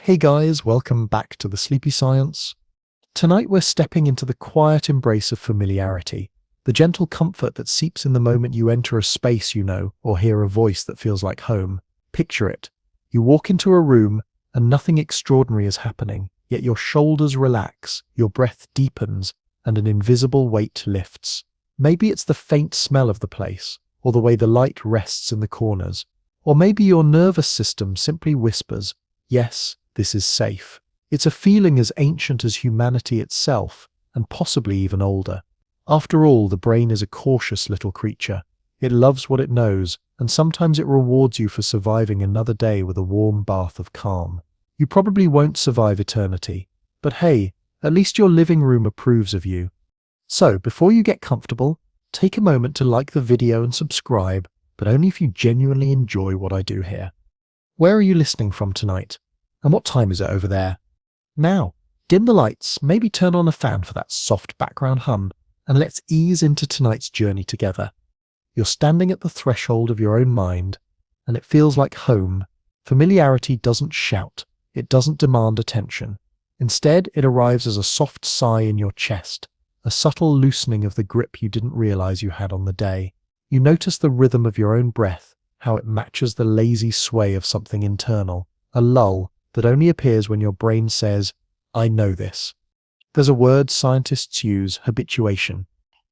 Hey guys, welcome back to the Sleepy Science. Tonight we're stepping into the quiet embrace of familiarity, the gentle comfort that seeps in the moment you enter a space you know or hear a voice that feels like home. Picture it. You walk into a room and nothing extraordinary is happening, yet your shoulders relax, your breath deepens, and an invisible weight lifts. Maybe it's the faint smell of the place, or the way the light rests in the corners, or maybe your nervous system simply whispers, "Yes, this is safe." It's a feeling as ancient as humanity itself, and possibly even older. After all, the brain is a cautious little creature. It loves what it knows, and sometimes it rewards you for surviving another day with a warm bath of calm. You probably won't survive eternity, but hey, at least your living room approves of you. So, before you get comfortable, take a moment to like the video and subscribe, but only if you genuinely enjoy what I do here. Where are you listening from tonight? And what time is it over there? Now, dim the lights, maybe turn on a fan for that soft background hum, and let's ease into tonight's journey together. You're standing at the threshold of your own mind, and it feels like home. Familiarity doesn't shout, it doesn't demand attention. Instead, it arrives as a soft sigh in your chest, a subtle loosening of the grip you didn't realize you had on the day. You notice the rhythm of your own breath, how it matches the lazy sway of something internal, a lull that only appears when your brain says, "I know this." There's a word scientists use, habituation.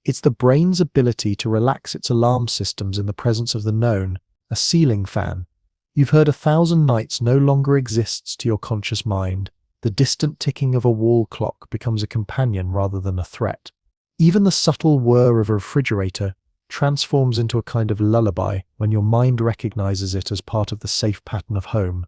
It's the brain's ability to relax its alarm systems in the presence of the known, a ceiling fan. You've heard 1,000 nights no longer exists to your conscious mind. The distant ticking of a wall clock becomes a companion rather than a threat. Even the subtle whir of a refrigerator transforms into a kind of lullaby when your mind recognizes it as part of the safe pattern of home.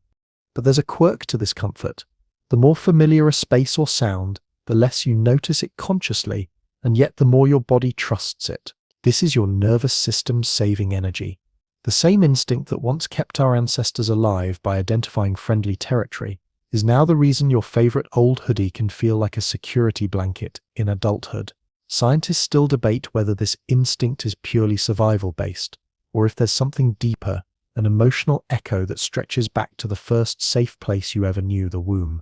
But there's a quirk to this comfort. The more familiar a space or sound, the less you notice it consciously, and yet the more your body trusts it. This is your nervous system's saving energy. The same instinct that once kept our ancestors alive by identifying friendly territory is now the reason your favorite old hoodie can feel like a security blanket in adulthood. Scientists still debate whether this instinct is purely survival-based, or if there's something deeper, an emotional echo that stretches back to the first safe place you ever knew, the womb.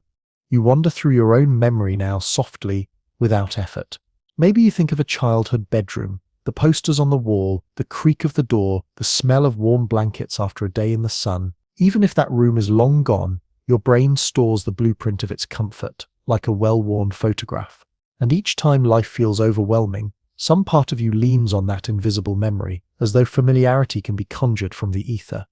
You wander through your own memory now softly, without effort. Maybe you think of a childhood bedroom, the posters on the wall, the creak of the door, the smell of warm blankets after a day in the sun. Even if that room is long gone, your brain stores the blueprint of its comfort, like a well-worn photograph. And each time life feels overwhelming, some part of you leans on that invisible memory, as though familiarity can be conjured from the ether.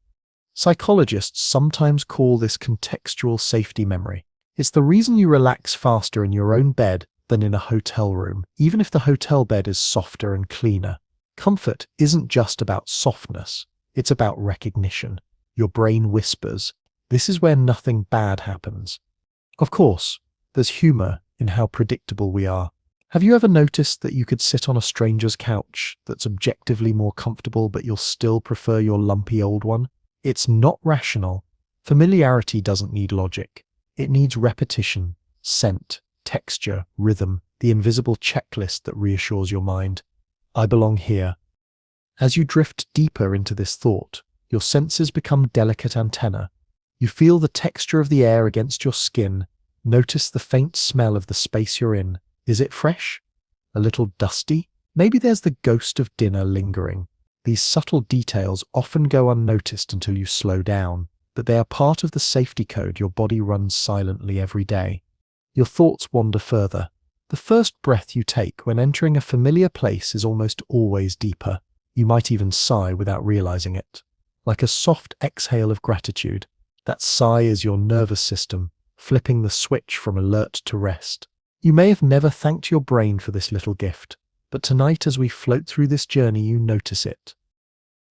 Psychologists sometimes call this contextual safety memory. It's the reason you relax faster in your own bed than in a hotel room, even if the hotel bed is softer and cleaner. Comfort isn't just about softness, it's about recognition. Your brain whispers, "This is where nothing bad happens." Of course, there's humor in how predictable we are. Have you ever noticed that you could sit on a stranger's couch that's objectively more comfortable, but you'll still prefer your lumpy old one? It's not rational. Familiarity doesn't need logic. It needs repetition, scent, texture, rhythm, the invisible checklist that reassures your mind. I belong here. As you drift deeper into this thought, your senses become delicate antennae. You feel the texture of the air against your skin, notice the faint smell of the space you're in. Is it fresh? A little dusty? Maybe there's the ghost of dinner lingering. These subtle details often go unnoticed until you slow down, but they are part of the safety code your body runs silently every day. Your thoughts wander further. The first breath you take when entering a familiar place is almost always deeper. You might even sigh without realizing it. Like a soft exhale of gratitude, that sigh is your nervous system, flipping the switch from alert to rest. You may have never thanked your brain for this little gift, but tonight as we float through this journey you notice it.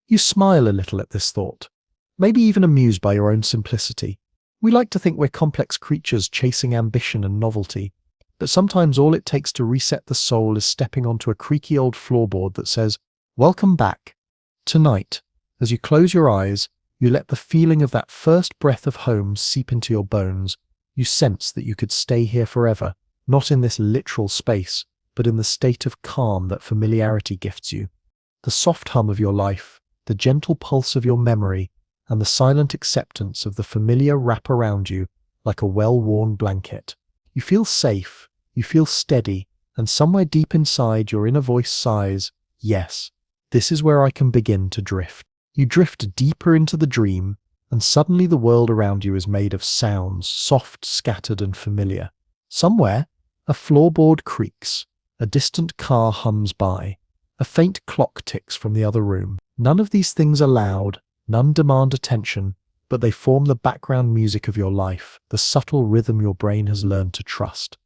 You smile a little at this thought, maybe even amused by your own simplicity. We like to think we're complex creatures chasing ambition and novelty, but sometimes all it takes to reset the soul is stepping onto a creaky old floorboard that says, "Welcome back." Tonight, as you close your eyes, you let the feeling of that first breath of home seep into your bones. You sense that you could stay here forever. Not in this literal space, but in the state of calm that familiarity gifts you. The soft hum of your life, the gentle pulse of your memory, and the silent acceptance of the familiar wrap around you like a well-worn blanket. You feel safe, you feel steady, and somewhere deep inside your inner voice sighs, yes, this is where I can begin to drift. You drift deeper into the dream, and suddenly the world around you is made of sounds, soft, scattered, and familiar. Somewhere, a floorboard creaks, a distant car hums by, a faint clock ticks from the other room. None of these things are loud, none demand attention, but they form the background music of your life, the subtle rhythm your brain has learned to trust.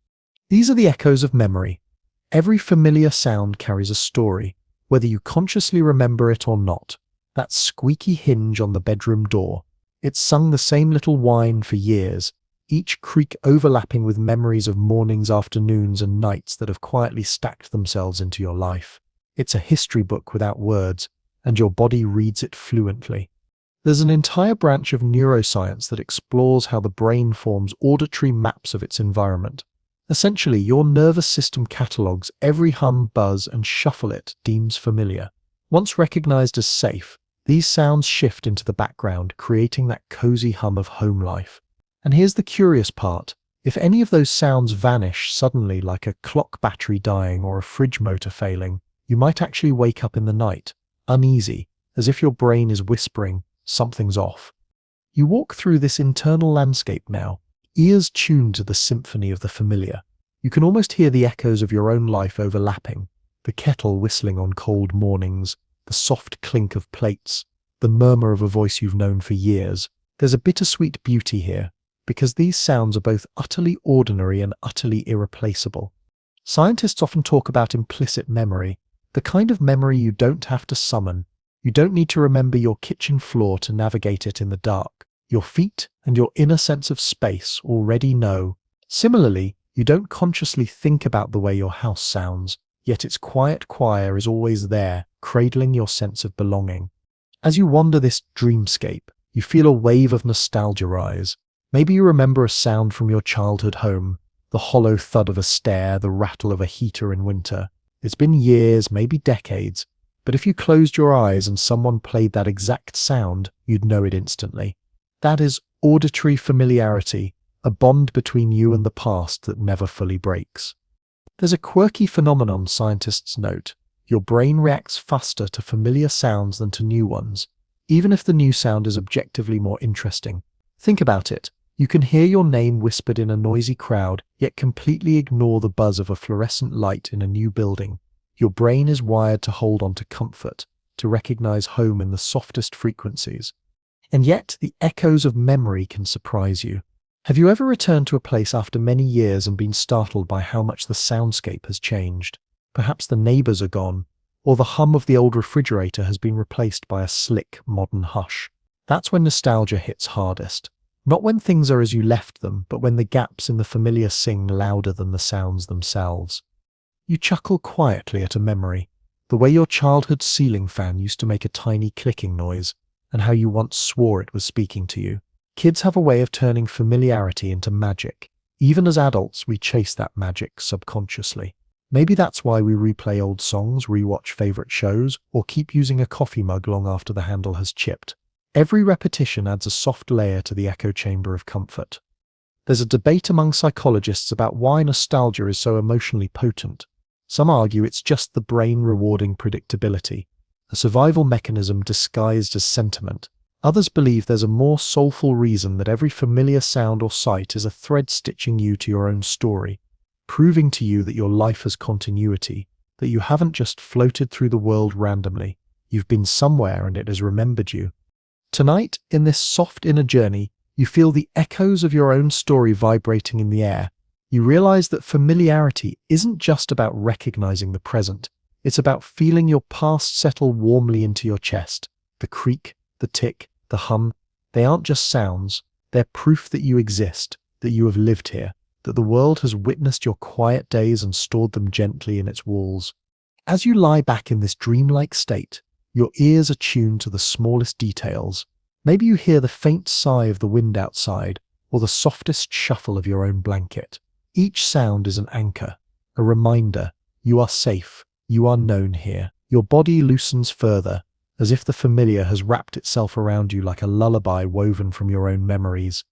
These are the echoes of memory. Every familiar sound carries a story, whether you consciously remember it or not. That squeaky hinge on the bedroom door. It's sung the same little whine for years, each creak overlapping with memories of mornings, afternoons, and nights that have quietly stacked themselves into your life. It's a history book without words, and your body reads it fluently. There's an entire branch of neuroscience that explores how the brain forms auditory maps of its environment. Essentially, your nervous system catalogues every hum, buzz, and shuffle it deems familiar. Once recognized as safe, these sounds shift into the background, creating that cozy hum of home life. And here's the curious part. If any of those sounds vanish suddenly, like a clock battery dying or a fridge motor failing, you might actually wake up in the night, uneasy, as if your brain is whispering, something's off. You walk through this internal landscape now, ears tuned to the symphony of the familiar. You can almost hear the echoes of your own life overlapping, the kettle whistling on cold mornings, the soft clink of plates, the murmur of a voice you've known for years. There's a bittersweet beauty here, because these sounds are both utterly ordinary and utterly irreplaceable. Scientists often talk about implicit memory, the kind of memory you don't have to summon. You don't need to remember your kitchen floor to navigate it in the dark. Your feet and your inner sense of space already know. Similarly, you don't consciously think about the way your house sounds, yet its quiet choir is always there, cradling your sense of belonging. As you wander this dreamscape, you feel a wave of nostalgia rise. Maybe you remember a sound from your childhood home, the hollow thud of a stair, the rattle of a heater in winter. It's been years, maybe decades, but if you closed your eyes and someone played that exact sound, you'd know it instantly. That is auditory familiarity, a bond between you and the past that never fully breaks. There's a quirky phenomenon scientists note. Your brain reacts faster to familiar sounds than to new ones, even if the new sound is objectively more interesting. Think about it. You can hear your name whispered in a noisy crowd, yet completely ignore the buzz of a fluorescent light in a new building. Your brain is wired to hold on to comfort, to recognize home in the softest frequencies. And yet, the echoes of memory can surprise you. Have you ever returned to a place after many years and been startled by how much the soundscape has changed? Perhaps the neighbors are gone, or the hum of the old refrigerator has been replaced by a slick, modern hush. That's when nostalgia hits hardest. Not when things are as you left them, but when the gaps in the familiar sing louder than the sounds themselves. You chuckle quietly at a memory, the way your childhood ceiling fan used to make a tiny clicking noise, and how you once swore it was speaking to you. Kids have a way of turning familiarity into magic. Even as adults, we chase that magic subconsciously. Maybe that's why we replay old songs, rewatch favorite shows, or keep using a coffee mug long after the handle has chipped. Every repetition adds a soft layer to the echo chamber of comfort. There's a debate among psychologists about why nostalgia is so emotionally potent. Some argue it's just the brain rewarding predictability, a survival mechanism disguised as sentiment. Others believe there's a more soulful reason, that every familiar sound or sight is a thread stitching you to your own story, proving to you that your life has continuity, that you haven't just floated through the world randomly. You've been somewhere and it has remembered you. Tonight, in this soft inner journey, you feel the echoes of your own story vibrating in the air. You realize that familiarity isn't just about recognizing the present. It's about feeling your past settle warmly into your chest. The creak, the tick, the hum, they aren't just sounds. They're proof that you exist, that you have lived here, that the world has witnessed your quiet days and stored them gently in its walls. As you lie back in this dreamlike state, your ears are tuned to the smallest details. Maybe you hear the faint sigh of the wind outside, or the softest shuffle of your own blanket. Each sound is an anchor, a reminder. You are safe, you are known here. Your body loosens further, as if the familiar has wrapped itself around you like a lullaby woven from your own memories.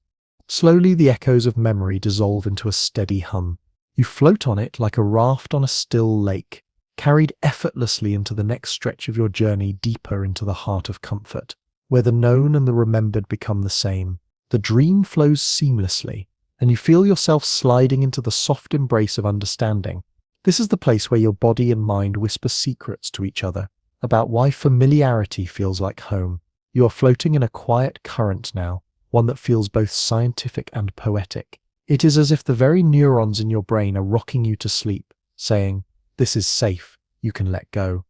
Slowly, the echoes of memory dissolve into a steady hum. You float on it like a raft on a still lake, carried effortlessly into the next stretch of your journey deeper into the heart of comfort, where the known and the remembered become the same. The dream flows seamlessly, and you feel yourself sliding into the soft embrace of understanding. This is the place where your body and mind whisper secrets to each other about why familiarity feels like home. You are floating in a quiet current now, one that feels both scientific and poetic. It is as if the very neurons in your brain are rocking you to sleep, saying, "This is safe, you can let go."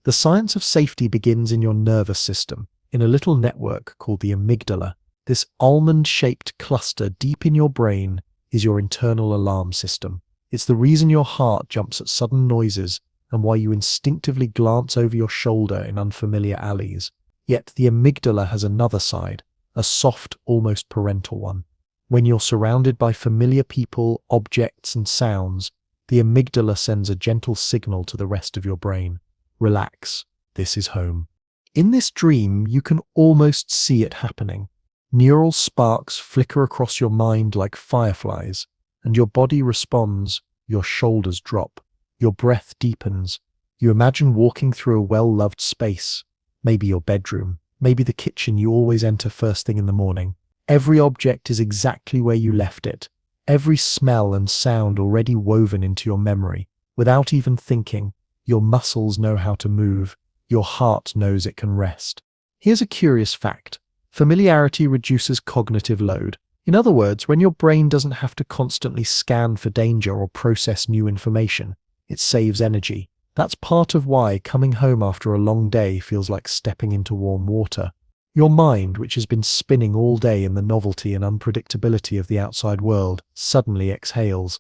The science of safety begins in your nervous system, in a little network called the amygdala. This almond-shaped cluster deep in your brain is your internal alarm system. It's the reason your heart jumps at sudden noises and why you instinctively glance over your shoulder in unfamiliar alleys. Yet the amygdala has another side, a soft, almost parental one. When you're surrounded by familiar people, objects, and sounds, the amygdala sends a gentle signal to the rest of your brain. Relax, this is home. In this dream, you can almost see it happening. Neural sparks flicker across your mind like fireflies, and your body responds. Your shoulders drop. Your breath deepens. You imagine walking through a well-loved space, maybe your bedroom, maybe the kitchen you always enter first thing in the morning. Every object is exactly where you left it, every smell and sound already woven into your memory. Without even thinking, your muscles know how to move, your heart knows it can rest. Here's a curious fact. Familiarity reduces cognitive load. In other words, when your brain doesn't have to constantly scan for danger or process new information, it saves energy. That's part of why coming home after a long day feels like stepping into warm water. Your mind, which has been spinning all day in the novelty and unpredictability of the outside world, suddenly exhales.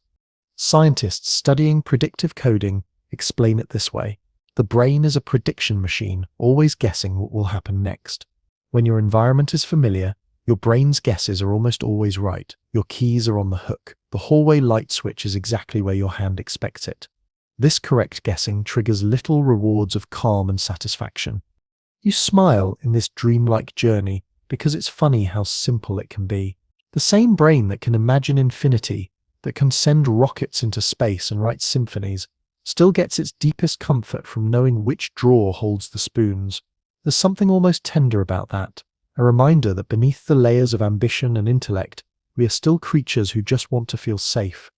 Scientists studying predictive coding explain it this way. The brain is a prediction machine, always guessing what will happen next. When your environment is familiar, your brain's guesses are almost always right. Your keys are on the hook. The hallway light switch is exactly where your hand expects it. This correct guessing triggers little rewards of calm and satisfaction. You smile in this dreamlike journey because it's funny how simple it can be. The same brain that can imagine infinity, that can send rockets into space and write symphonies, still gets its deepest comfort from knowing which drawer holds the spoons. There's something almost tender about that, a reminder that beneath the layers of ambition and intellect, we are still creatures who just want to feel safe.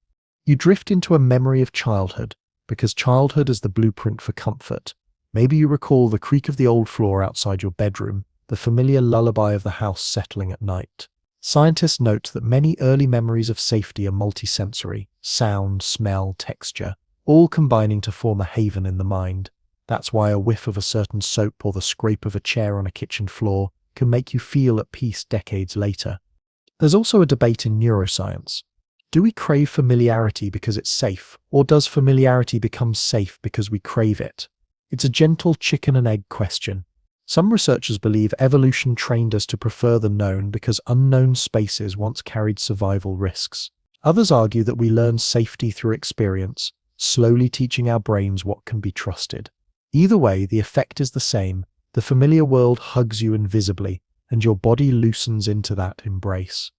You drift into a memory of childhood, because childhood is the blueprint for comfort. Maybe you recall the creak of the old floor outside your bedroom, the familiar lullaby of the house settling at night. Scientists note that many early memories of safety are multisensory, sound, smell, texture, all combining to form a haven in the mind. That's why a whiff of a certain soap or the scrape of a chair on a kitchen floor can make you feel at peace decades later. There's also a debate in neuroscience. Do we crave familiarity because it's safe, or does familiarity become safe because we crave it? It's a gentle chicken and egg question. Some researchers believe evolution trained us to prefer the known because unknown spaces once carried survival risks. Others argue that we learn safety through experience, slowly teaching our brains what can be trusted. Either way, the effect is the same. The familiar world hugs you invisibly, and your body loosens into that embrace.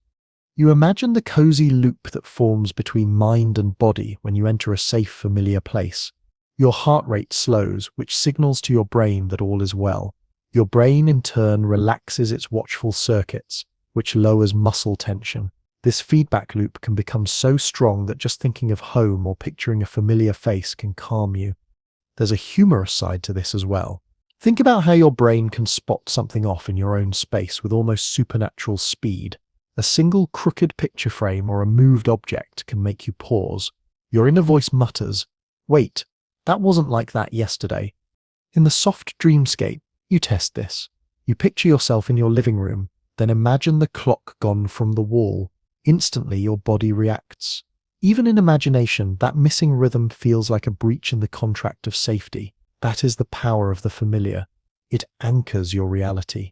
You imagine the cozy loop that forms between mind and body when you enter a safe, familiar place. Your heart rate slows, which signals to your brain that all is well. Your brain, in turn, relaxes its watchful circuits, which lowers muscle tension. This feedback loop can become so strong that just thinking of home or picturing a familiar face can calm you. There's a humorous side to this as well. Think about how your brain can spot something off in your own space with almost supernatural speed. A single crooked picture frame or a moved object can make you pause. Your inner voice mutters, "Wait, that wasn't like that yesterday." In the soft dreamscape, you test this. You picture yourself in your living room, then imagine the clock gone from the wall. Instantly, your body reacts. Even in imagination, that missing rhythm feels like a breach in the contract of safety. That is the power of the familiar. It anchors your reality.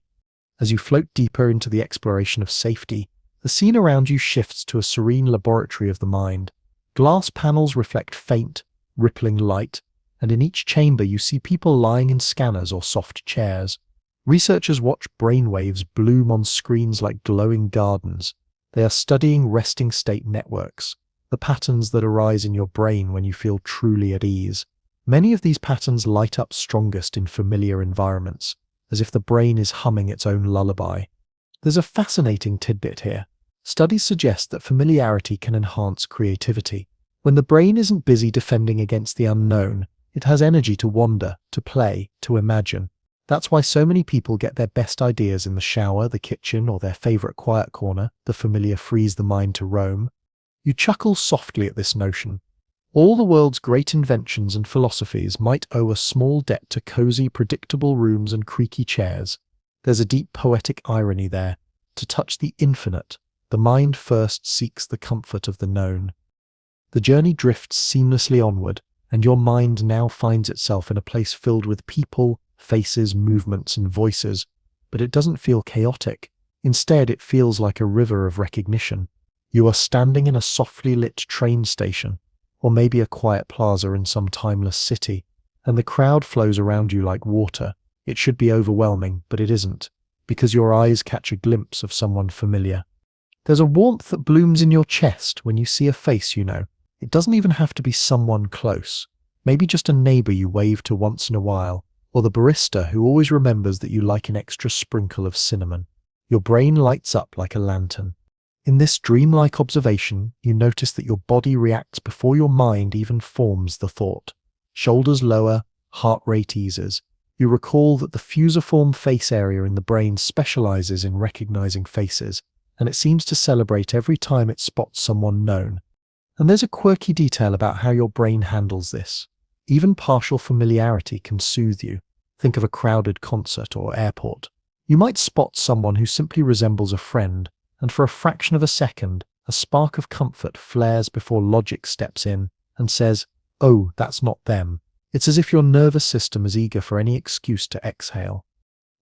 As you float deeper into the exploration of safety, the scene around you shifts to a serene laboratory of the mind. Glass panels reflect faint, rippling light, and in each chamber you see people lying in scanners or soft chairs. Researchers watch brainwaves bloom on screens like glowing gardens, They are studying resting state networks, the patterns that arise in your brain when you feel truly at ease. Many of these patterns light up strongest in familiar environments, as if the brain is humming its own lullaby. There's a fascinating tidbit here. Studies suggest that familiarity can enhance creativity. When the brain isn't busy defending against the unknown, it has energy to wander, to play, to imagine. That's why so many people get their best ideas in the shower, the kitchen, or their favorite quiet corner. The familiar frees the mind to roam. You chuckle softly at this notion. All the world's great inventions and philosophies might owe a small debt to cozy, predictable rooms and creaky chairs. There's a deep poetic irony there. To touch the infinite, the mind first seeks the comfort of the known. The journey drifts seamlessly onward, and your mind now finds itself in a place filled with people, faces, movements, and voices. But it doesn't feel chaotic. Instead, it feels like a river of recognition. You are standing in a softly lit train station, or maybe a quiet plaza in some timeless city, and the crowd flows around you like water. It should be overwhelming, but it isn't, because your eyes catch a glimpse of someone familiar. There's a warmth that blooms in your chest when you see a face you know. It doesn't even have to be someone close. Maybe just a neighbor you wave to once in a while, or the barista who always remembers that you like an extra sprinkle of cinnamon. Your brain lights up like a lantern. In this dreamlike observation, you notice that your body reacts before your mind even forms the thought. Shoulders lower, heart rate eases. You recall that the fusiform face area in the brain specializes in recognizing faces, and it seems to celebrate every time it spots someone known. And there's a quirky detail about how your brain handles this. Even partial familiarity can soothe you. Think of a crowded concert or airport. You might spot someone who simply resembles a friend, and for a fraction of a second, a spark of comfort flares before logic steps in and says, "Oh, that's not them." It's as if your nervous system is eager for any excuse to exhale.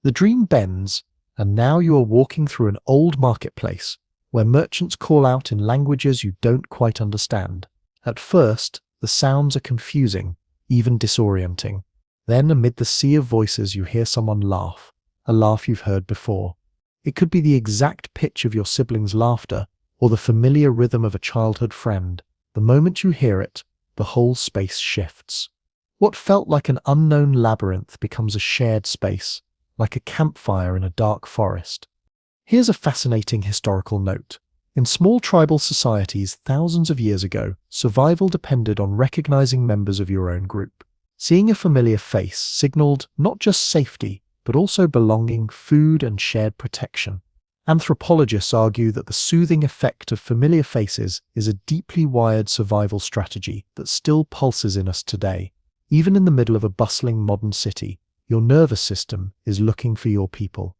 The dream bends, and now you are walking through an old marketplace, where merchants call out in languages you don't quite understand. At first, the sounds are confusing, even disorienting. Then, amid the sea of voices, you hear someone laugh, a laugh you've heard before. It could be the exact pitch of your sibling's laughter, or the familiar rhythm of a childhood friend. The moment you hear it, the whole space shifts. What felt like an unknown labyrinth becomes a shared space, like a campfire in a dark forest. Here's a fascinating historical note. In small tribal societies thousands of years ago, survival depended on recognizing members of your own group. Seeing a familiar face signaled not just safety, but also belonging, food, and shared protection. Anthropologists argue that the soothing effect of familiar faces is a deeply wired survival strategy that still pulses in us today. Even in the middle of a bustling modern city, your nervous system is looking for your people.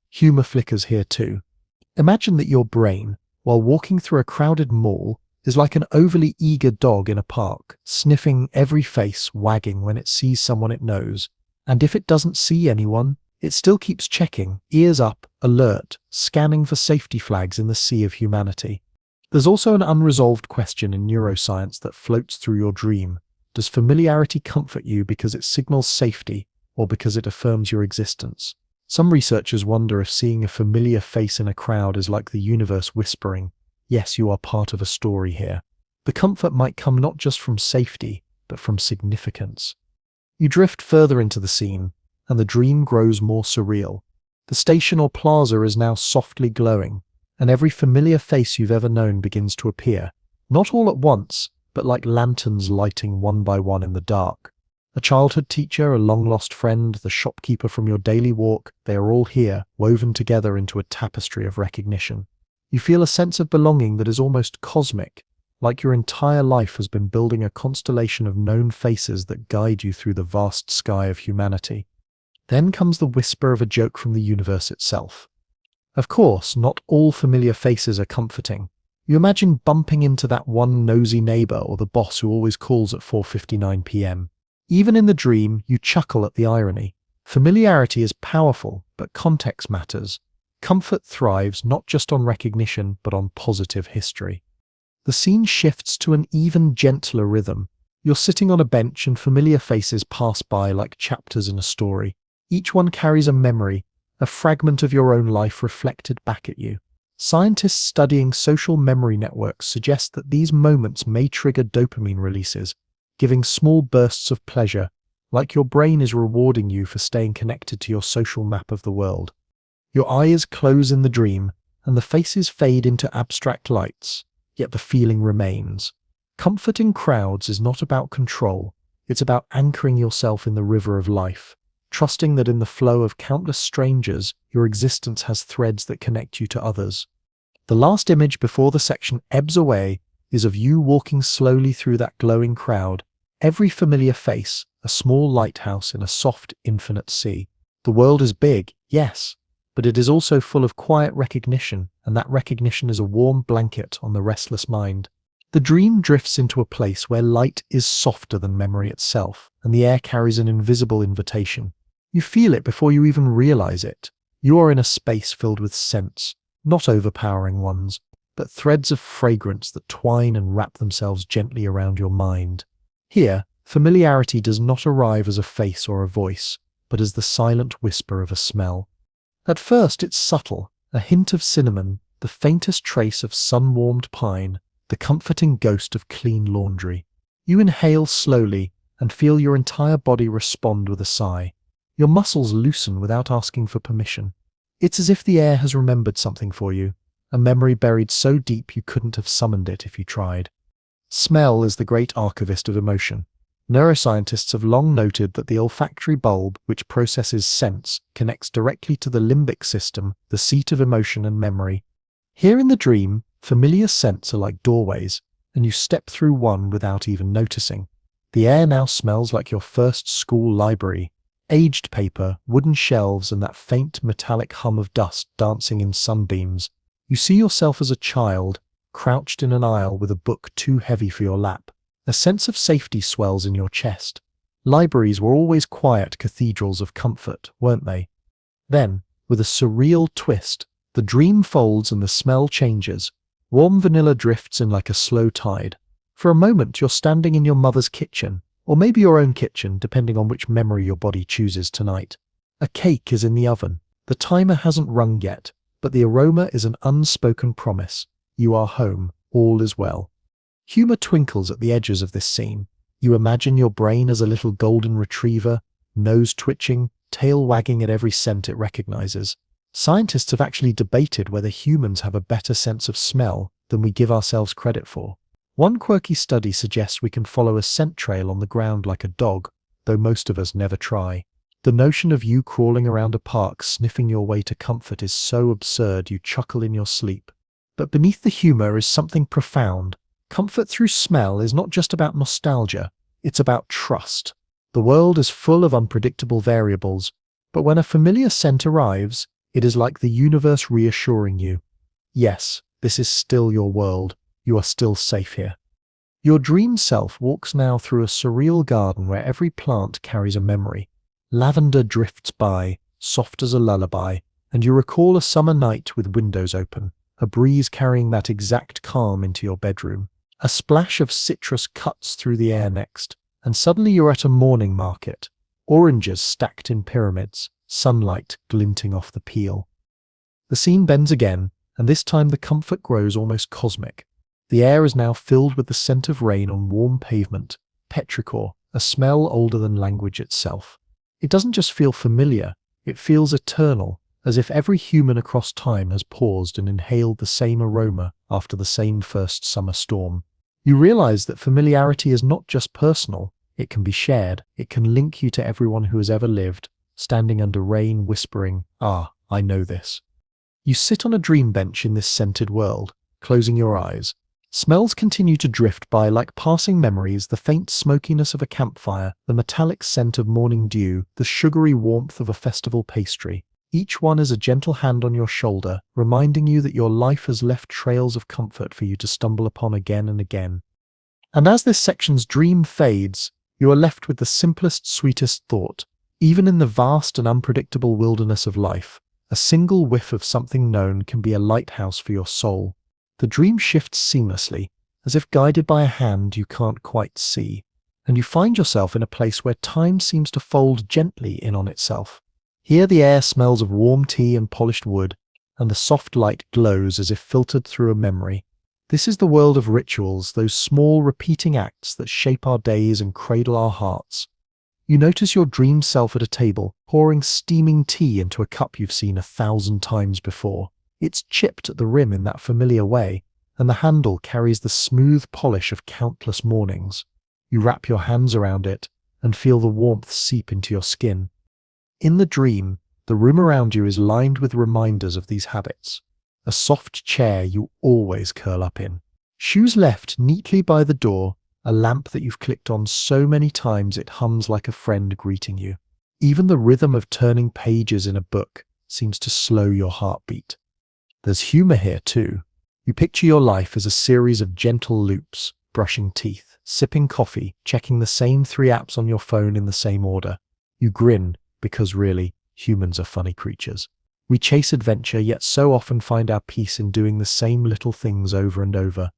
Humor flickers here too. Imagine that your brain, while walking through a crowded mall, is like an overly eager dog in a park, sniffing every face, wagging when it sees someone it knows. And if it doesn't see anyone, it still keeps checking, ears up, alert, scanning for safety flags in the sea of humanity. There's also an unresolved question in neuroscience that floats through your dream. Does familiarity comfort you because it signals safety, or because it affirms your existence? Some researchers wonder if seeing a familiar face in a crowd is like the universe whispering, "Yes, you are part of a story here." The comfort might come not just from safety, but from significance. You drift further into the scene, and the dream grows more surreal. The station or plaza is now softly glowing, and every familiar face you've ever known begins to appear, not all at once, but like lanterns lighting one by one in the dark. A childhood teacher, a long-lost friend, the shopkeeper from your daily walk, they are all here, woven together into a tapestry of recognition. You feel a sense of belonging that is almost cosmic, like your entire life has been building a constellation of known faces that guide you through the vast sky of humanity. Then comes the whisper of a joke from the universe itself. Of course, not all familiar faces are comforting. You imagine bumping into that one nosy neighbor or the boss who always calls at 4:59 p.m. Even in the dream, you chuckle at the irony. Familiarity is powerful, but context matters. Comfort thrives not just on recognition, but on positive history. The scene shifts to an even gentler rhythm. You're sitting on a bench and familiar faces pass by like chapters in a story. Each one carries a memory, a fragment of your own life reflected back at you. Scientists studying social memory networks suggest that these moments may trigger dopamine releases, giving small bursts of pleasure, like your brain is rewarding you for staying connected to your social map of the world. Your eyes close in the dream, and the faces fade into abstract lights, yet the feeling remains. Comfort in crowds is not about control, it's about anchoring yourself in the river of life, trusting that in the flow of countless strangers, your existence has threads that connect you to others. The last image before the section ebbs away is of you walking slowly through that glowing crowd, every familiar face, a small lighthouse in a soft, infinite sea. The world is big, yes, but it is also full of quiet recognition, and that recognition is a warm blanket on the restless mind. The dream drifts into a place where light is softer than memory itself, and the air carries an invisible invitation. You feel it before you even realize it. You are in a space filled with scents, not overpowering ones, but threads of fragrance that twine and wrap themselves gently around your mind. Here, familiarity does not arrive as a face or a voice, but as the silent whisper of a smell. At first it's subtle, a hint of cinnamon, the faintest trace of sun-warmed pine, the comforting ghost of clean laundry. You inhale slowly and feel your entire body respond with a sigh. Your muscles loosen without asking for permission. It's as if the air has remembered something for you, a memory buried so deep you couldn't have summoned it if you tried. Smell is the great archivist of emotion. Neuroscientists have long noted that the olfactory bulb, which processes scents, connects directly to the limbic system, the seat of emotion and memory. Here in the dream, familiar scents are like doorways, and you step through one without even noticing. The air now smells like your first school library. Aged paper, wooden shelves, and that faint metallic hum of dust dancing in sunbeams. You see yourself as a child, crouched in an aisle with a book too heavy for your lap. A sense of safety swells in your chest. Libraries were always quiet cathedrals of comfort, weren't they? Then, with a surreal twist, the dream folds and the smell changes. Warm vanilla drifts in like a slow tide. For a moment, you're standing in your mother's kitchen, or maybe your own kitchen, depending on which memory your body chooses tonight. A cake is in the oven. The timer hasn't rung yet, but the aroma is an unspoken promise. You are home. All is well. Humor twinkles at the edges of this scene. You imagine your brain as a little golden retriever, nose twitching, tail wagging at every scent it recognizes. Scientists have actually debated whether humans have a better sense of smell than we give ourselves credit for. One quirky study suggests we can follow a scent trail on the ground like a dog, though most of us never try. The notion of you crawling around a park sniffing your way to comfort is so absurd you chuckle in your sleep. But beneath the humor is something profound. Comfort through smell is not just about nostalgia, it's about trust. The world is full of unpredictable variables, but when a familiar scent arrives, it is like the universe reassuring you. Yes, this is still your world. You are still safe here. Your dream self walks now through a surreal garden where every plant carries a memory. Lavender drifts by, soft as a lullaby, and you recall a summer night with windows open, a breeze carrying that exact calm into your bedroom. A splash of citrus cuts through the air next, and suddenly you're at a morning market. Oranges stacked in pyramids, sunlight glinting off the peel. The scene bends again, and this time the comfort grows almost cosmic. The air is now filled with the scent of rain on warm pavement, petrichor, a smell older than language itself. It doesn't just feel familiar, it feels eternal, as if every human across time has paused and inhaled the same aroma after the same first summer storm. You realize that familiarity is not just personal, it can be shared, it can link you to everyone who has ever lived, standing under rain whispering, "Ah, I know this." You sit on a dream bench in this scented world, closing your eyes. Smells continue to drift by like passing memories, the faint smokiness of a campfire, the metallic scent of morning dew, the sugary warmth of a festival pastry. Each one is a gentle hand on your shoulder, reminding you that your life has left trails of comfort for you to stumble upon again and again. And as this section's dream fades, you are left with the simplest, sweetest thought. Even in the vast and unpredictable wilderness of life, a single whiff of something known can be a lighthouse for your soul. The dream shifts seamlessly, as if guided by a hand you can't quite see, and you find yourself in a place where time seems to fold gently in on itself. Here the air smells of warm tea and polished wood, and the soft light glows as if filtered through a memory. This is the world of rituals, those small repeating acts that shape our days and cradle our hearts. You notice your dream self at a table, pouring steaming tea into a cup you've seen 1,000 times before. It's chipped at the rim in that familiar way, and the handle carries the smooth polish of countless mornings. You wrap your hands around it and feel the warmth seep into your skin. In the dream, the room around you is lined with reminders of these habits. A soft chair you always curl up in. Shoes left neatly by the door, a lamp that you've clicked on so many times it hums like a friend greeting you. Even the rhythm of turning pages in a book seems to slow your heartbeat. There's humor here too. You picture your life as a series of gentle loops, brushing teeth, sipping coffee, checking the same 3 apps on your phone in the same order. You grin, because really, humans are funny creatures. We chase adventure, yet so often find our peace in doing the same little things over and over.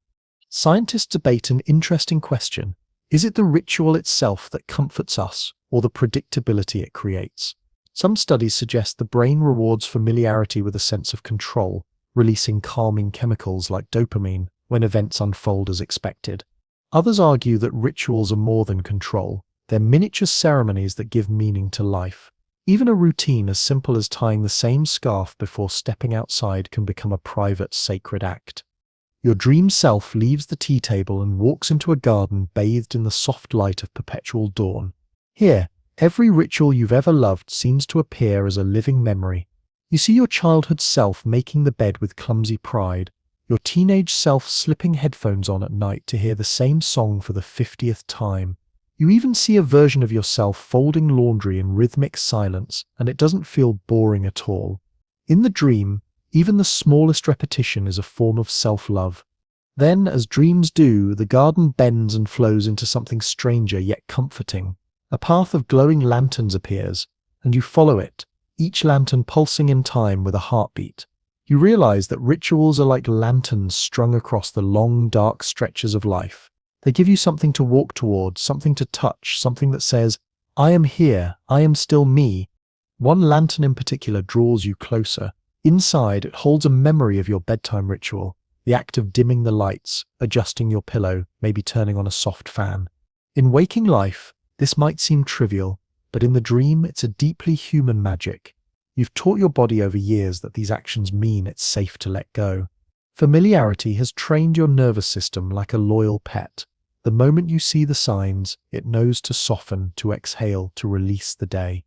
Scientists debate an interesting question. Is it the ritual itself that comforts us, or the predictability it creates? Some studies suggest the brain rewards familiarity with a sense of control, releasing calming chemicals like dopamine when events unfold as expected. Others argue that rituals are more than control. They're miniature ceremonies that give meaning to life. Even a routine as simple as tying the same scarf before stepping outside can become a private, sacred act. Your dream self leaves the tea table and walks into a garden bathed in the soft light of perpetual dawn. Here, every ritual you've ever loved seems to appear as a living memory. You see your childhood self making the bed with clumsy pride, your teenage self slipping headphones on at night to hear the same song for the 50th time. You even see a version of yourself folding laundry in rhythmic silence, and it doesn't feel boring at all. In the dream, even the smallest repetition is a form of self-love. Then, as dreams do, the garden bends and flows into something stranger yet comforting. A path of glowing lanterns appears, and you follow it, each lantern pulsing in time with a heartbeat. You realize that rituals are like lanterns strung across the long, dark stretches of life. They give you something to walk towards, something to touch, something that says, I am here, I am still me. One lantern in particular draws you closer. Inside, it holds a memory of your bedtime ritual, the act of dimming the lights, adjusting your pillow, maybe turning on a soft fan. In waking life, this might seem trivial, but in the dream, it's a deeply human magic. You've taught your body over years that these actions mean it's safe to let go. Familiarity has trained your nervous system like a loyal pet. The moment you see the signs, it knows to soften, to exhale, to release the day.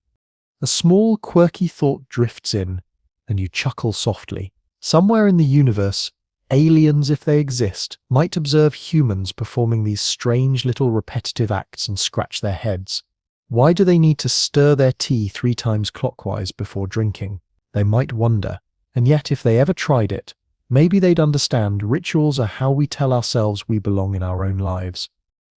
A small, quirky thought drifts in, and you chuckle softly. Somewhere in the universe, aliens, if they exist, might observe humans performing these strange little repetitive acts and scratch their heads. Why do they need to stir their tea 3 times clockwise before drinking? They might wonder. And yet, if they ever tried it, maybe they'd understand rituals are how we tell ourselves we belong in our own lives.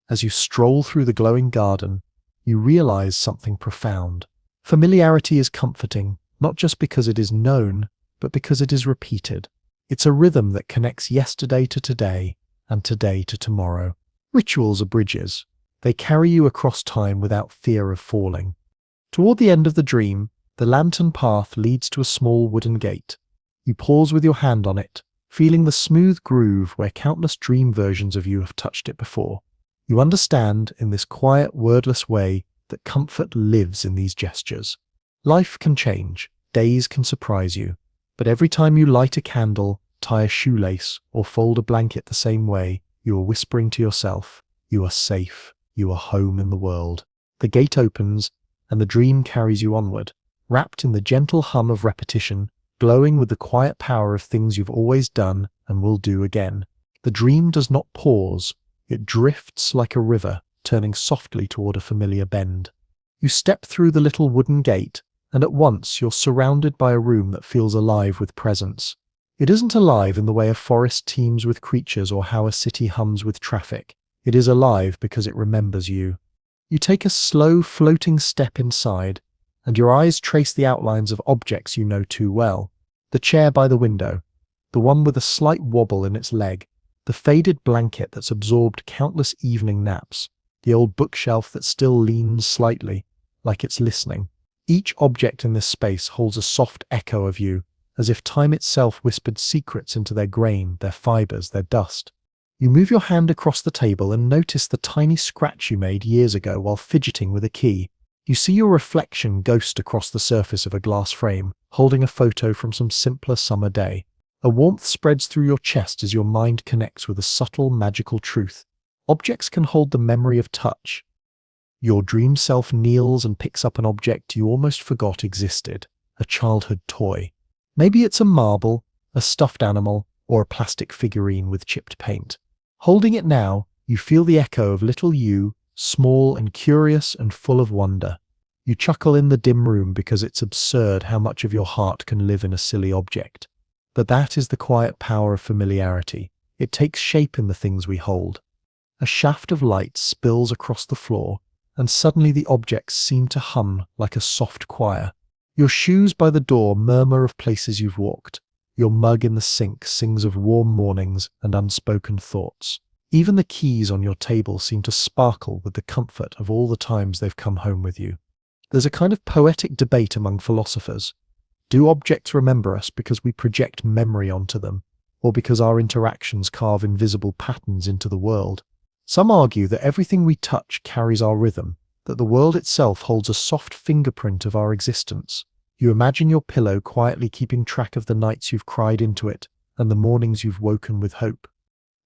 As you stroll through the glowing garden, you realize something profound. Familiarity is comforting, not just because it is known, but because it is repeated. It's a rhythm that connects yesterday to today and today to tomorrow. Rituals are bridges. They carry you across time without fear of falling. Toward the end of the dream, the lantern path leads to a small wooden gate. You pause with your hand on it, feeling the smooth groove where countless dream versions of you have touched it before. You understand, in this quiet, wordless way, that comfort lives in these gestures. Life can change, days can surprise you, but every time you light a candle, tie a shoelace, or fold a blanket the same way, you are whispering to yourself, you are safe, you are home in the world. The gate opens, and the dream carries you onward, wrapped in the gentle hum of repetition, glowing with the quiet power of things you've always done and will do again. The dream does not pause, it drifts like a river, turning softly toward a familiar bend. You step through the little wooden gate, and at once you're surrounded by a room that feels alive with presence. It isn't alive in the way a forest teems with creatures or how a city hums with traffic. It is alive because it remembers you. You take a slow, floating step inside, and your eyes trace the outlines of objects you know too well. The chair by the window, the one with a slight wobble in its leg, the faded blanket that's absorbed countless evening naps, the old bookshelf that still leans slightly, like it's listening. Each object in this space holds a soft echo of you, as if time itself whispered secrets into their grain, their fibers, their dust. You move your hand across the table and notice the tiny scratch you made years ago while fidgeting with a key. You see your reflection ghost across the surface of a glass frame, holding a photo from some simpler summer day. A warmth spreads through your chest as your mind connects with a subtle, magical truth. Objects can hold the memory of touch. Your dream self kneels and picks up an object you almost forgot existed, a childhood toy. Maybe it's a marble, a stuffed animal, or a plastic figurine with chipped paint. Holding it now, you feel the echo of little you, small and curious and full of wonder. You chuckle in the dim room because it's absurd how much of your heart can live in a silly object. But that is the quiet power of familiarity. It takes shape in the things we hold. A shaft of light spills across the floor, and suddenly the objects seem to hum like a soft choir. Your shoes by the door murmur of places you've walked. Your mug in the sink sings of warm mornings and unspoken thoughts. Even the keys on your table seem to sparkle with the comfort of all the times they've come home with you. There's a kind of poetic debate among philosophers. Do objects remember us because we project memory onto them, or because our interactions carve invisible patterns into the world? Some argue that everything we touch carries our rhythm, that the world itself holds a soft fingerprint of our existence. You imagine your pillow quietly keeping track of the nights you've cried into it and the mornings you've woken with hope.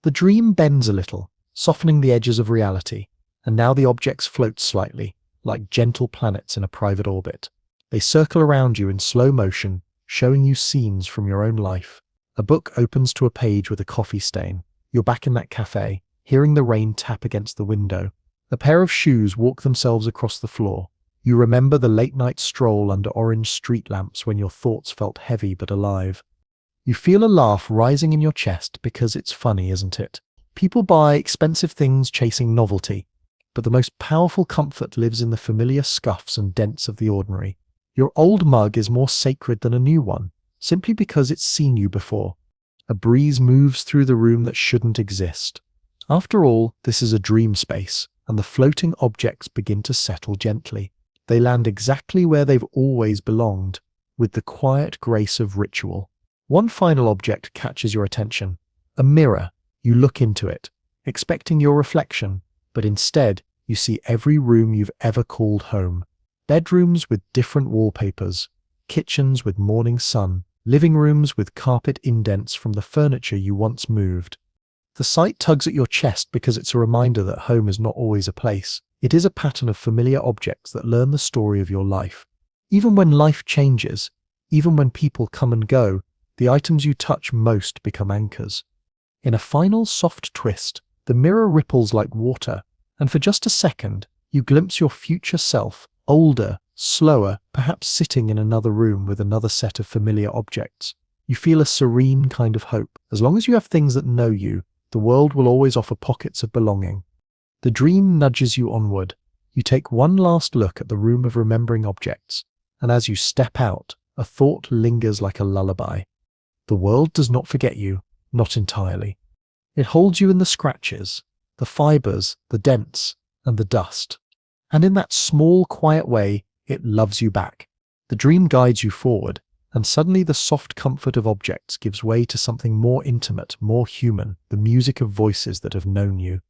The dream bends a little, softening the edges of reality, and now the objects float slightly, like gentle planets in a private orbit. They circle around you in slow motion, showing you scenes from your own life. A book opens to a page with a coffee stain. You're back in that cafe, hearing the rain tap against the window. A pair of shoes walk themselves across the floor. You remember the late-night stroll under orange street lamps when your thoughts felt heavy but alive. You feel a laugh rising in your chest because it's funny, isn't it? People buy expensive things chasing novelty, but the most powerful comfort lives in the familiar scuffs and dents of the ordinary. Your old mug is more sacred than a new one, simply because it's seen you before. A breeze moves through the room that shouldn't exist. After all, this is a dream space, and the floating objects begin to settle gently. They land exactly where they've always belonged, with the quiet grace of ritual. One final object catches your attention. A mirror. You look into it, expecting your reflection, but instead, you see every room you've ever called home. Bedrooms with different wallpapers, kitchens with morning sun, living rooms with carpet indents from the furniture you once moved. The sight tugs at your chest because it's a reminder that home is not always a place. It is a pattern of familiar objects that learn the story of your life. Even when life changes, even when people come and go, the items you touch most become anchors. In a final soft twist, the mirror ripples like water, and for just a second, you glimpse your future self, older, slower, perhaps sitting in another room with another set of familiar objects. You feel a serene kind of hope. As long as you have things that know you, the world will always offer pockets of belonging. The dream nudges you onward. You take one last look at the room of remembering objects, and as you step out, a thought lingers like a lullaby. The world does not forget you, not entirely. It holds you in the scratches, the fibers, the dents, and the dust. And in that small, quiet way, it loves you back. The dream guides you forward, and suddenly the soft comfort of objects gives way to something more intimate, more human, the music of voices that have known you.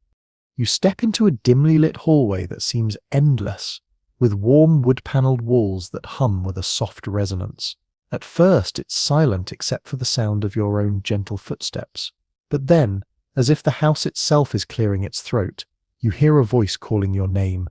You step into a dimly lit hallway that seems endless, with warm wood-paneled walls that hum with a soft resonance. At first, it's silent except for the sound of your own gentle footsteps. But then, as if the house itself is clearing its throat, you hear a voice calling your name.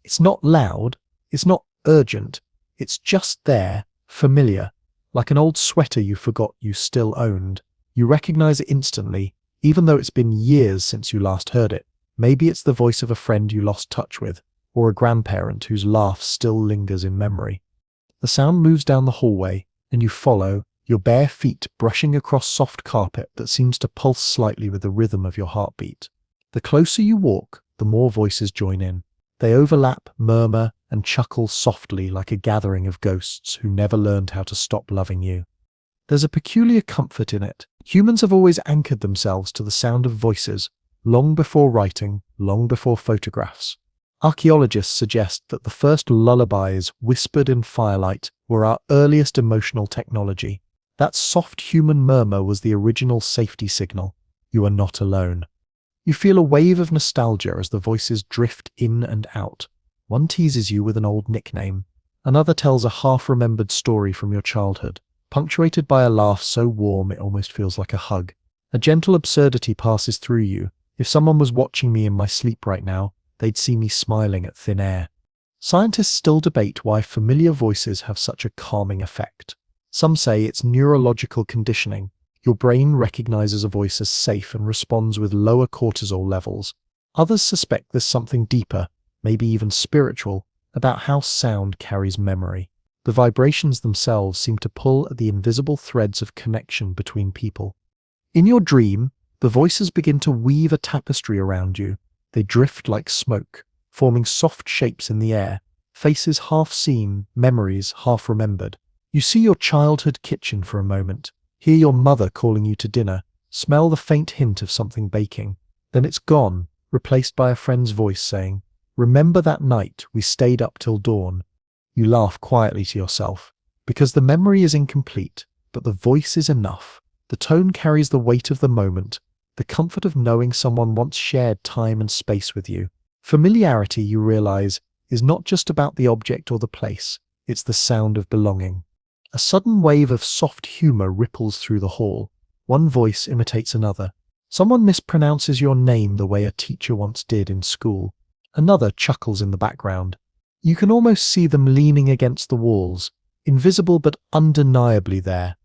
It's not loud, it's not urgent, it's just there, familiar, like an old sweater you forgot you still owned. You recognize it instantly, even though it's been years since you last heard it. Maybe it's the voice of a friend you lost touch with, or a grandparent whose laugh still lingers in memory. The sound moves down the hallway, and you follow, your bare feet brushing across soft carpet that seems to pulse slightly with the rhythm of your heartbeat. The closer you walk, the more voices join in. They overlap, murmur, and chuckle softly like a gathering of ghosts who never learned how to stop loving you. There's a peculiar comfort in it. Humans have always anchored themselves to the sound of voices, long before writing, long before photographs. Archaeologists suggest that the first lullabies, whispered in firelight, were our earliest emotional technology. That soft human murmur was the original safety signal. You are not alone. You feel a wave of nostalgia as the voices drift in and out. One teases you with an old nickname. Another tells a half-remembered story from your childhood, punctuated by a laugh so warm it almost feels like a hug. A gentle absurdity passes through you. If someone was watching me in my sleep right now, they'd see me smiling at thin air. Scientists still debate why familiar voices have such a calming effect. Some say it's neurological conditioning. Your brain recognizes a voice as safe and responds with lower cortisol levels. Others suspect there's something deeper, maybe even spiritual, about how sound carries memory. The vibrations themselves seem to pull at the invisible threads of connection between people. In your dream, the voices begin to weave a tapestry around you. They drift like smoke, forming soft shapes in the air, faces half seen, memories half remembered. You see your childhood kitchen for a moment, hear your mother calling you to dinner, smell the faint hint of something baking. Then it's gone, replaced by a friend's voice saying, "Remember that night we stayed up till dawn?" You laugh quietly to yourself, because the memory is incomplete, but the voice is enough. The tone carries the weight of the moment, the comfort of knowing someone once shared time and space with you. Familiarity, you realize, is not just about the object or the place, it's the sound of belonging. A sudden wave of soft humor ripples through the hall. One voice imitates another. Someone mispronounces your name the way a teacher once did in school. Another chuckles in the background. You can almost see them leaning against the walls, invisible but undeniably there.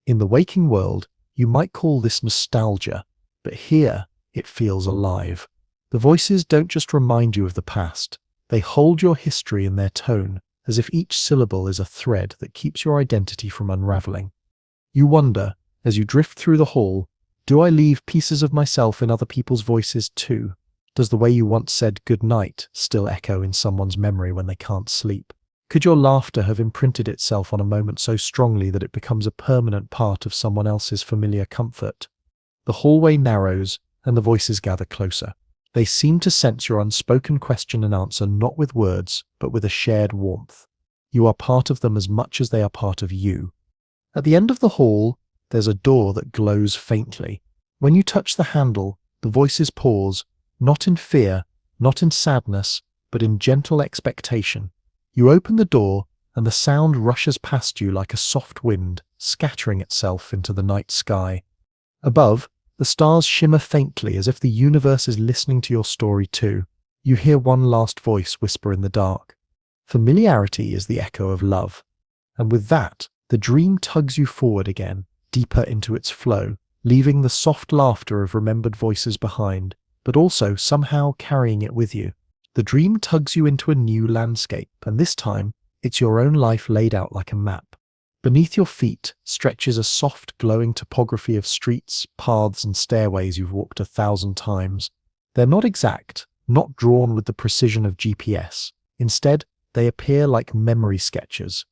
In the waking world, you might call this nostalgia, but here it feels alive. The voices don't just remind you of the past, they hold your history in their tone, as if each syllable is a thread that keeps your identity from unraveling. You wonder, as you drift through the hall, do I leave pieces of myself in other people's voices too? Does the way you once said good night still echo in someone's memory when they can't sleep? Could your laughter have imprinted itself on a moment so strongly that it becomes a permanent part of someone else's familiar comfort? The hallway narrows, and the voices gather closer. They seem to sense your unspoken question and answer not with words, but with a shared warmth. You are part of them as much as they are part of you. At the end of the hall, there's a door that glows faintly. When you touch the handle, the voices pause, not in fear, not in sadness, but in gentle expectation. You open the door, and the sound rushes past you like a soft wind, scattering itself into the night sky. Above, the stars shimmer faintly as if the universe is listening to your story too. You hear one last voice whisper in the dark. Familiarity is the echo of love. And with that, the dream tugs you forward again, deeper into its flow, leaving the soft laughter of remembered voices behind, but also somehow carrying it with you. The dream tugs you into a new landscape, and this time, it's your own life laid out like a map. Beneath your feet stretches a soft, glowing topography of streets, paths, and stairways you've walked 1,000 times. They're not exact, not drawn with the precision of GPS. Instead, they appear like memory sketches.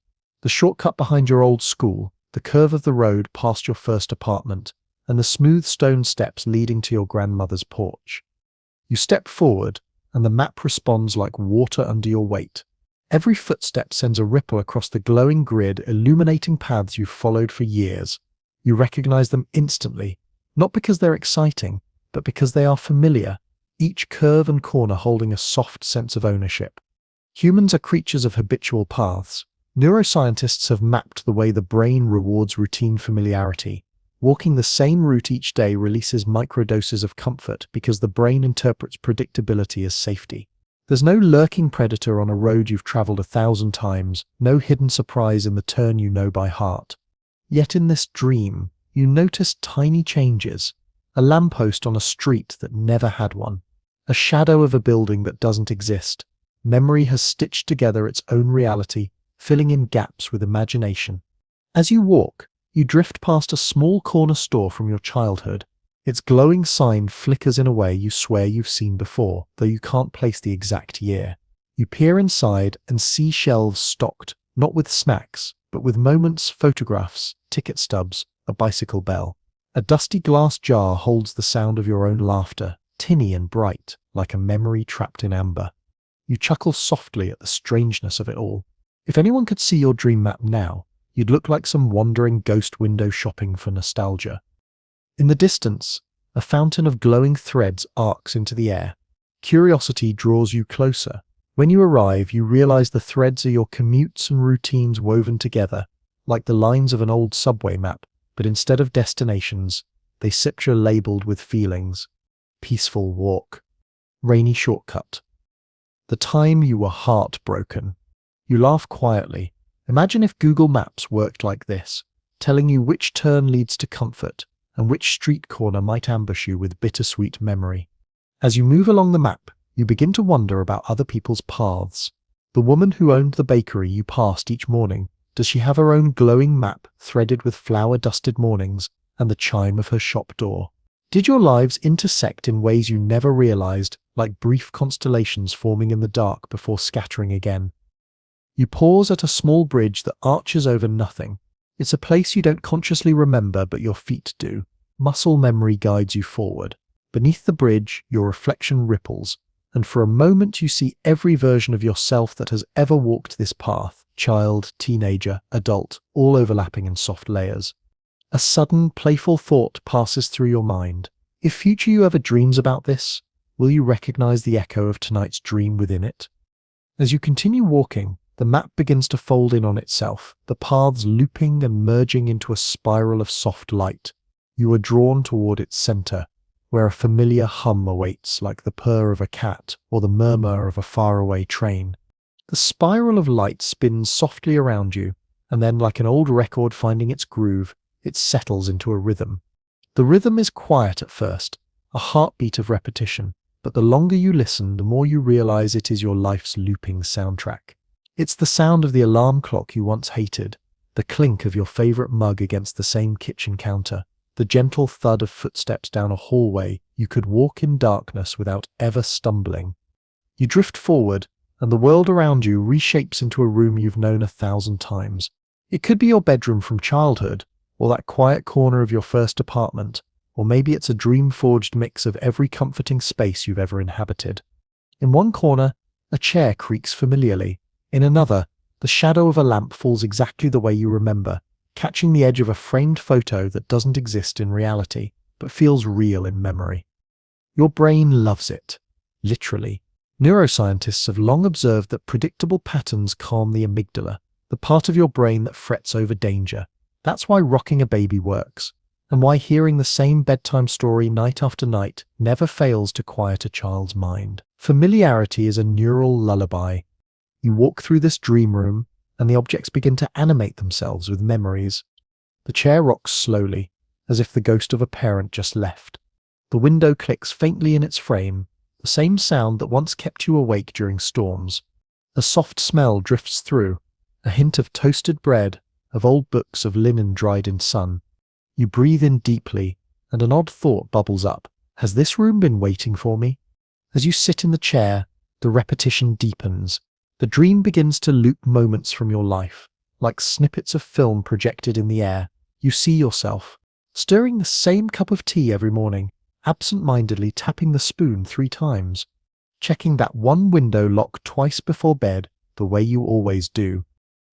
The shortcut behind your old school, the curve of the road past your first apartment, and the smooth stone steps leading to your grandmother's porch. You step forward, and the map responds like water under your weight. Every footstep sends a ripple across the glowing grid, illuminating paths you've followed for years. You recognize them instantly, not because they're exciting, but because they are familiar, each curve and corner holding a soft sense of ownership. Humans are creatures of habitual paths. Neuroscientists have mapped the way the brain rewards routine familiarity. Walking the same route each day releases microdoses of comfort because the brain interprets predictability as safety. There's no lurking predator on a road you've traveled 1,000 times, no hidden surprise in the turn you know by heart. Yet in this dream, you notice tiny changes. A lamppost on a street that never had one. A shadow of a building that doesn't exist. Memory has stitched together its own reality, filling in gaps with imagination. As you walk, you drift past a small corner store from your childhood. Its glowing sign flickers in a way you swear you've seen before, though you can't place the exact year. You peer inside and see shelves stocked, not with snacks, but with moments, photographs, ticket stubs, a bicycle bell. A dusty glass jar holds the sound of your own laughter, tinny and bright, like a memory trapped in amber. You chuckle softly at the strangeness of it all. If anyone could see your dream map now, You'd look like some wandering ghost window shopping for nostalgia. In the distance, a fountain of glowing threads arcs into the air. Curiosity draws you closer. When you arrive, you realize the threads are your commutes and routines woven together, like the lines of an old subway map, but instead of destinations, they sit labeled with feelings. Peaceful walk. Rainy shortcut. The time you were heartbroken. You laugh quietly. Imagine if Google Maps worked like this, telling you which turn leads to comfort and which street corner might ambush you with bittersweet memory. As you move along the map, you begin to wonder about other people's paths. The woman who owned the bakery you passed each morning, does she have her own glowing map threaded with flower-dusted mornings and the chime of her shop door? Did your lives intersect in ways you never realized, like brief constellations forming in the dark before scattering again? You pause at a small bridge that arches over nothing. It's a place you don't consciously remember, but your feet do. Muscle memory guides you forward. Beneath the bridge, your reflection ripples, and for a moment you see every version of yourself that has ever walked this path. Child, teenager, adult, all overlapping in soft layers. A sudden, playful thought passes through your mind. If future you ever dreams about this, will you recognize the echo of tonight's dream within it? As you continue walking, the map begins to fold in on itself, the paths looping and merging into a spiral of soft light. You are drawn toward its center, where a familiar hum awaits, like the purr of a cat or the murmur of a faraway train. The spiral of light spins softly around you, and then, like an old record finding its groove, it settles into a rhythm. The rhythm is quiet at first, a heartbeat of repetition, but the longer you listen, the more you realize it is your life's looping soundtrack. It's the sound of the alarm clock you once hated, the clink of your favorite mug against the same kitchen counter, the gentle thud of footsteps down a hallway you could walk in darkness without ever stumbling. You drift forward, and the world around you reshapes into a room you've known 1,000 times. It could be your bedroom from childhood, or that quiet corner of your first apartment, or maybe it's a dream-forged mix of every comforting space you've ever inhabited. In one corner, a chair creaks familiarly. In another, the shadow of a lamp falls exactly the way you remember, catching the edge of a framed photo that doesn't exist in reality, but feels real in memory. Your brain loves it. Literally. Neuroscientists have long observed that predictable patterns calm the amygdala, the part of your brain that frets over danger. That's why rocking a baby works, and why hearing the same bedtime story night after night never fails to quiet a child's mind. Familiarity is a neural lullaby. You walk through this dream room, and the objects begin to animate themselves with memories. The chair rocks slowly, as if the ghost of a parent just left. The window clicks faintly in its frame, the same sound that once kept you awake during storms. A soft smell drifts through, a hint of toasted bread, of old books, of linen dried in sun. You breathe in deeply, and an odd thought bubbles up. Has this room been waiting for me? As you sit in the chair, the repetition deepens. The dream begins to loop moments from your life. Like snippets of film projected in the air, you see yourself, stirring the same cup of tea every morning, absent-mindedly tapping the spoon 3 times, checking that one window lock twice before bed, the way you always do,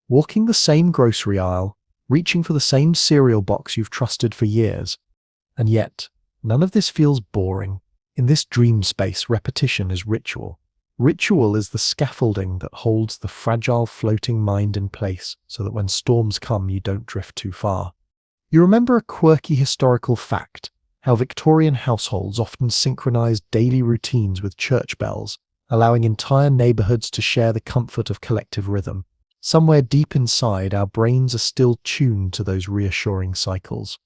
walking the same grocery aisle, reaching for the same cereal box you've trusted for years. And yet, none of this feels boring. In this dream space, repetition is ritual. Ritual is the scaffolding that holds the fragile floating mind in place so that when storms come you don't drift too far. You remember a quirky historical fact, how Victorian households often synchronized daily routines with church bells, allowing entire neighborhoods to share the comfort of collective rhythm. Somewhere deep inside, our brains are still tuned to those reassuring cycles.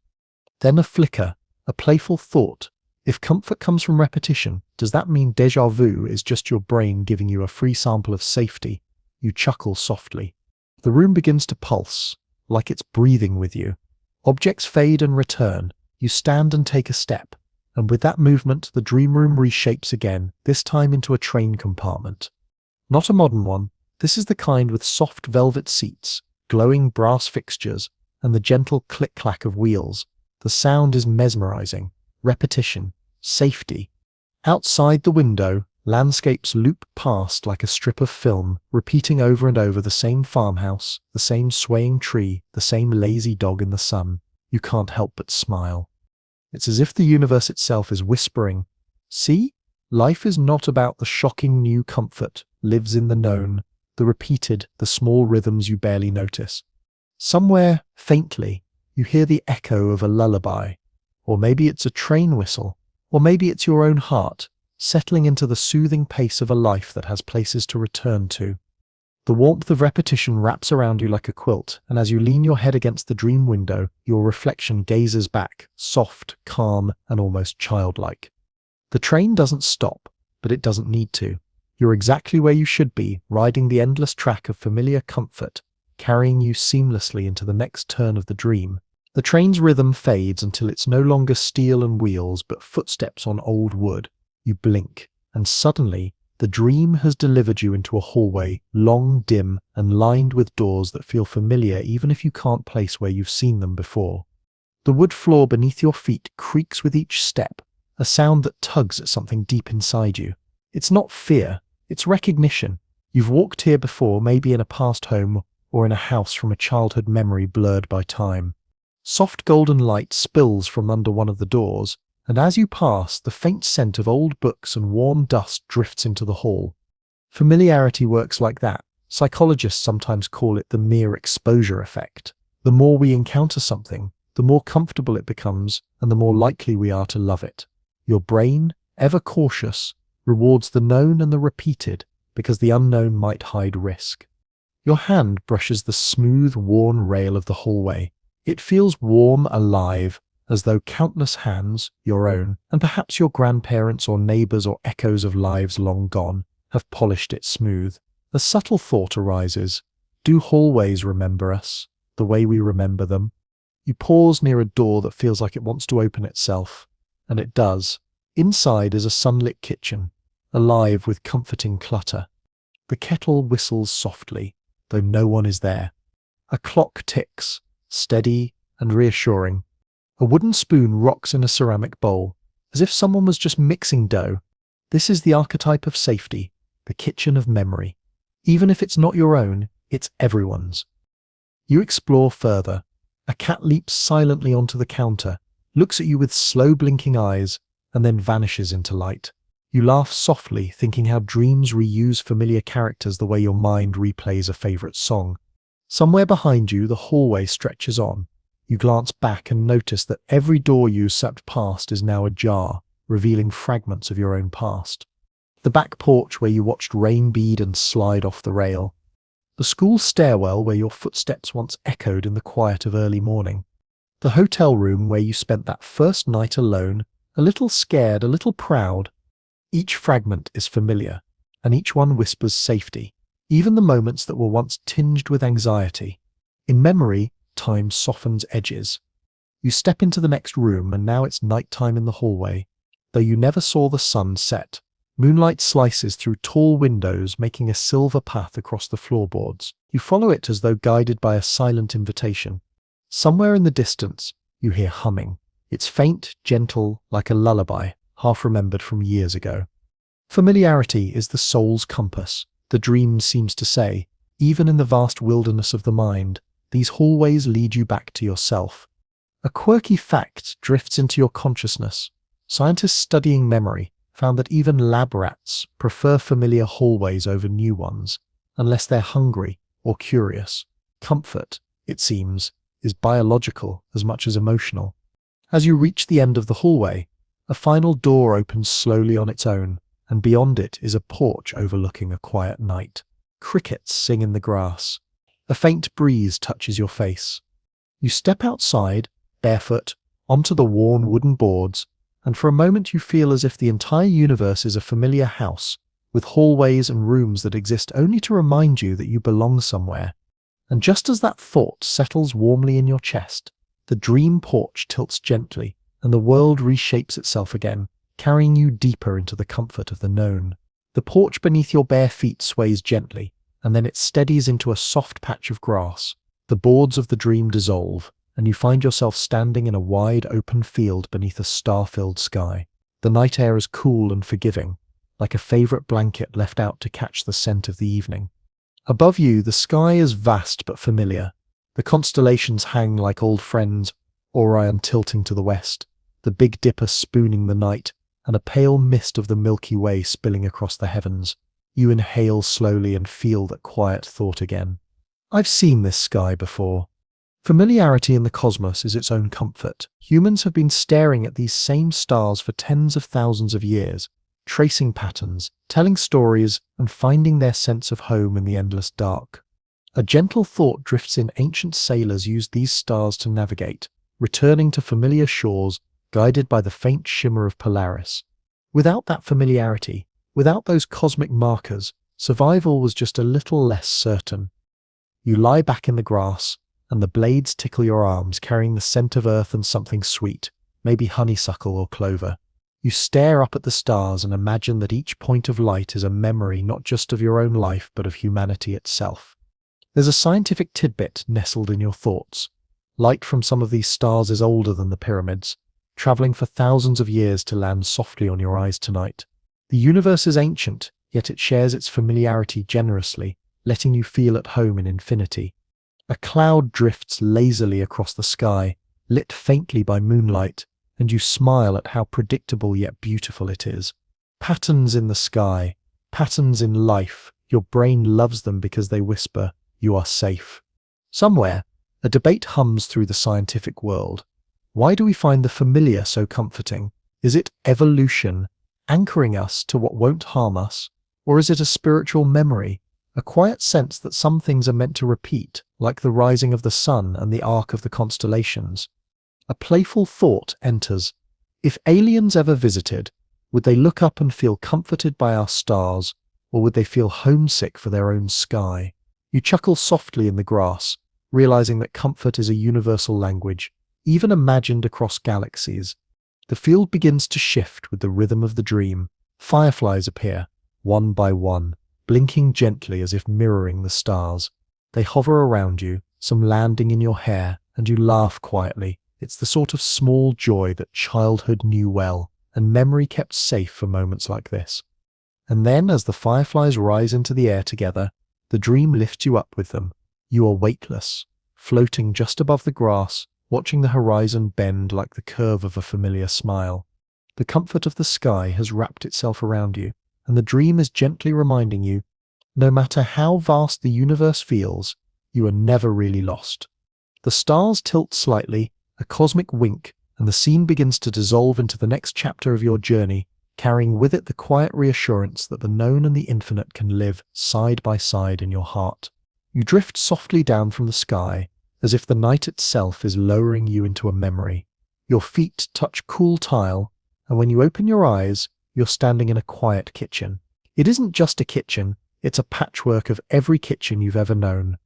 Then a flicker, a playful thought. If comfort comes from repetition, does that mean déjà vu is just your brain giving you a free sample of safety? You chuckle softly. The room begins to pulse, like it's breathing with you. Objects fade and return. You stand and take a step, and with that movement, the dream room reshapes again, this time into a train compartment. Not a modern one. This is the kind with soft velvet seats, glowing brass fixtures, and the gentle click-clack of wheels. The sound is mesmerizing. Repetition. Safety. Outside the window, Landscapes loop past like a strip of film, repeating over and over the same farmhouse, the same swaying tree, the same lazy dog in the sun. You can't help but smile. It's as if the universe itself is whispering, "See, life is not about the shocking new comfort, lives in the known, the repeated, the small rhythms you barely notice." Somewhere, faintly, you hear the echo of a lullaby, or maybe it's a train whistle, or maybe it's your own heart, settling into the soothing pace of a life that has places to return to. The warmth of repetition wraps around you like a quilt, and as you lean your head against the dream window, your reflection gazes back, soft, calm, and almost childlike. The train doesn't stop, but it doesn't need to. You're exactly where you should be, riding the endless track of familiar comfort, carrying you seamlessly into the next turn of the dream. The train's rhythm fades until it's no longer steel and wheels, but footsteps on old wood. You blink, and suddenly, the dream has delivered you into a hallway, long, dim, and lined with doors that feel familiar even if you can't place where you've seen them before. The wood floor beneath your feet creaks with each step, a sound that tugs at something deep inside you. It's not fear, it's recognition. You've walked here before, maybe in a past home or in a house from a childhood memory blurred by time. Soft golden light spills from under one of the doors, and as you pass, the faint scent of old books and warm dust drifts into the hall. Familiarity works like that. Psychologists sometimes call it the mere exposure effect. The more we encounter something, the more comfortable it becomes, and the more likely we are to love it. Your brain, ever cautious, rewards the known and the repeated, because the unknown might hide risk. Your hand brushes the smooth, worn rail of the hallway. It feels warm, alive, as though countless hands, your own, and perhaps your grandparents' or neighbors' or echoes of lives long gone, have polished it smooth. A subtle thought arises. Do hallways remember us, the way we remember them? You pause near a door that feels like it wants to open itself, and it does. Inside is a sunlit kitchen, alive with comforting clutter. The kettle whistles softly, though no one is there. A clock ticks, steady and reassuring. A wooden spoon rocks in a ceramic bowl, as if someone was just mixing dough. This is the archetype of safety, the kitchen of memory. Even if it's not your own, it's everyone's. You explore further. A cat leaps silently onto the counter, looks at you with slow blinking eyes, and then vanishes into light. You laugh softly, thinking how dreams reuse familiar characters the way your mind replays a favorite song. Somewhere behind you, the hallway stretches on. You glance back and notice that every door you stepped past is now ajar, revealing fragments of your own past. The back porch where you watched rain bead and slide off the rail. The school stairwell where your footsteps once echoed in the quiet of early morning. The hotel room where you spent that first night alone, a little scared, a little proud. Each fragment is familiar, and each one whispers safety, even the moments that were once tinged with anxiety. In memory, time softens edges. You step into the next room, and now it's nighttime in the hallway. Though you never saw the sun set, moonlight slices through tall windows, making a silver path across the floorboards. You follow it as though guided by a silent invitation. Somewhere in the distance, you hear humming. It's faint, gentle, like a lullaby, half remembered from years ago. Familiarity is the soul's compass, the dream seems to say. Even in the vast wilderness of the mind, these hallways lead you back to yourself. A quirky fact drifts into your consciousness. Scientists studying memory found that even lab rats prefer familiar hallways over new ones, unless they're hungry or curious. Comfort, it seems, is biological as much as emotional. As you reach the end of the hallway, a final door opens slowly on its own, and beyond it is a porch overlooking a quiet night. Crickets sing in the grass. A faint breeze touches your face. You step outside, barefoot, onto the worn wooden boards, and for a moment you feel as if the entire universe is a familiar house, with hallways and rooms that exist only to remind you that you belong somewhere. And just as that thought settles warmly in your chest, the dream porch tilts gently, and the world reshapes itself again, carrying you deeper into the comfort of the known. The porch beneath your bare feet sways gently, and then it steadies into a soft patch of grass. The boards of the dream dissolve, and you find yourself standing in a wide open field beneath a star-filled sky. The night air is cool and forgiving, like a favorite blanket left out to catch the scent of the evening. Above you, the sky is vast but familiar. The constellations hang like old friends, Orion tilting to the west, the Big Dipper spooning the night, and a pale mist of the Milky Way spilling across the heavens. You inhale slowly and feel that quiet thought again. I've seen this sky before. Familiarity in the cosmos is its own comfort. Humans have been staring at these same stars for tens of thousands of years, tracing patterns, telling stories, and finding their sense of home in the endless dark. A gentle thought drifts in. Ancient sailors used these stars to navigate, returning to familiar shores, guided by the faint shimmer of Polaris. Without that familiarity, without those cosmic markers, survival was just a little less certain. You lie back in the grass, and the blades tickle your arms, carrying the scent of earth and something sweet, maybe honeysuckle or clover. You stare up at the stars and imagine that each point of light is a memory not just of your own life but of humanity itself. There's a scientific tidbit nestled in your thoughts. Light from some of these stars is older than the pyramids, traveling for thousands of years to land softly on your eyes tonight. The universe is ancient, yet it shares its familiarity generously, letting you feel at home in infinity. A cloud drifts lazily across the sky, lit faintly by moonlight, and you smile at how predictable yet beautiful it is. Patterns in the sky, patterns in life, your brain loves them because they whisper, "You are safe." Somewhere, a debate hums through the scientific world. Why do we find the familiar so comforting? Is it evolution, anchoring us to what won't harm us? Or is it a spiritual memory, a quiet sense that some things are meant to repeat, like the rising of the sun and the arc of the constellations? A playful thought enters. If aliens ever visited, would they look up and feel comforted by our stars, or would they feel homesick for their own sky? You chuckle softly in the grass, realizing that comfort is a universal language, even imagined across galaxies. The field begins to shift with the rhythm of the dream. Fireflies appear, one by one, blinking gently as if mirroring the stars. They hover around you, some landing in your hair, and you laugh quietly. It's the sort of small joy that childhood knew well, and memory kept safe for moments like this. And then, as the fireflies rise into the air together, the dream lifts you up with them. You are weightless, floating just above the grass, watching the horizon bend like the curve of a familiar smile. The comfort of the sky has wrapped itself around you, and the dream is gently reminding you, no matter how vast the universe feels, you are never really lost. The stars tilt slightly, a cosmic wink, and the scene begins to dissolve into the next chapter of your journey, carrying with it the quiet reassurance that the known and the infinite can live side by side in your heart. You drift softly down from the sky, as if the night itself is lowering you into a memory. Your feet touch cool tile, and when you open your eyes, you're standing in a quiet kitchen. It isn't just a kitchen, it's a patchwork of every kitchen you've ever known.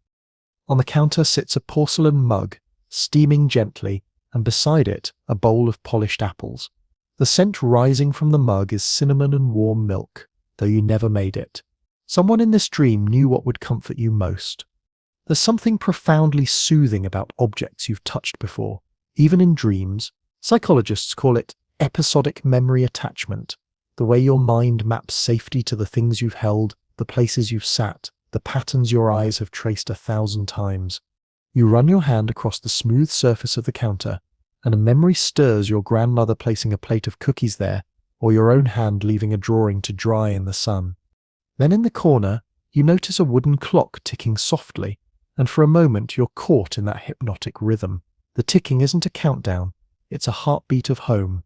On the counter sits a porcelain mug, steaming gently, and beside it, a bowl of polished apples. The scent rising from the mug is cinnamon and warm milk, though you never made it. Someone in this dream knew what would comfort you most. There's something profoundly soothing about objects you've touched before, even in dreams. Psychologists call it episodic memory attachment, the way your mind maps safety to the things you've held, the places you've sat, the patterns your eyes have traced 1,000 times. You run your hand across the smooth surface of the counter, and a memory stirs, your grandmother placing a plate of cookies there, or your own hand leaving a drawing to dry in the sun. Then in the corner, you notice a wooden clock ticking softly, and for a moment you're caught in that hypnotic rhythm. The ticking isn't a countdown, it's a heartbeat of home.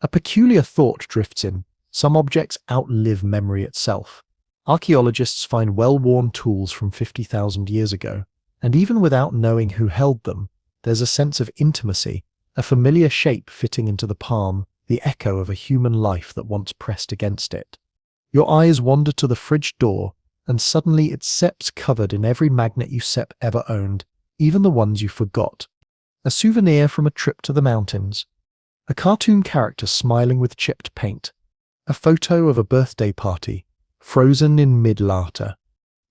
A peculiar thought drifts in. Some objects outlive memory itself. Archaeologists find well-worn tools from 50,000 years ago, and even without knowing who held them, there's a sense of intimacy, a familiar shape fitting into the palm, the echo of a human life that once pressed against it. Your eyes wander to the fridge door, and suddenly it's Seps covered in every magnet you Sep ever owned, even the ones you forgot. A souvenir from a trip to the mountains. A cartoon character smiling with chipped paint. A photo of a birthday party, frozen in mid-laughter.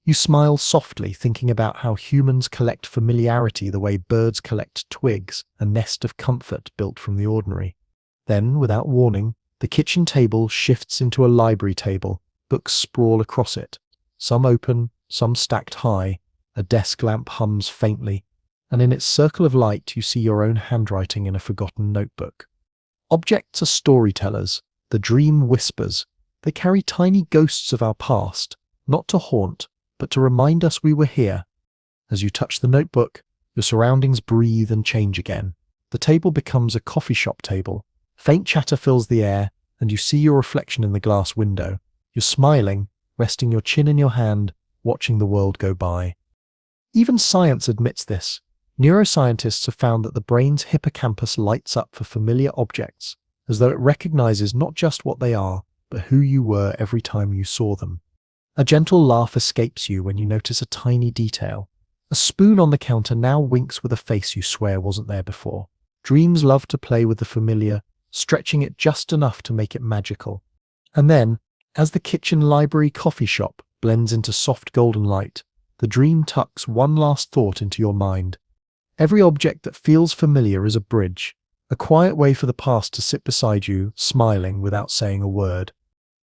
You smile softly, thinking about how humans collect familiarity the way birds collect twigs, a nest of comfort built from the ordinary. Then, without warning, The kitchen table shifts into a library table, books sprawl across it, some open, some stacked high, a desk lamp hums faintly, and in its circle of light you see your own handwriting in a forgotten notebook. Objects are storytellers, the dream whispers. They carry tiny ghosts of our past, not to haunt, but to remind us we were here. As you touch the notebook, your surroundings breathe and change again. The table becomes a coffee shop table. Faint chatter fills the air, and you see your reflection in the glass window. You're smiling, resting your chin in your hand, watching the world go by. Even science admits this. Neuroscientists have found that the brain's hippocampus lights up for familiar objects, as though it recognizes not just what they are, but who you were every time you saw them. A gentle laugh escapes you when you notice a tiny detail. A spoon on the counter now winks with a face you swear wasn't there before. Dreams love to play with the familiar, stretching it just enough to make it magical. And then, as the kitchen library coffee shop blends into soft golden light, the dream tucks one last thought into your mind. Every object that feels familiar is a bridge, a quiet way for the past to sit beside you, smiling without saying a word.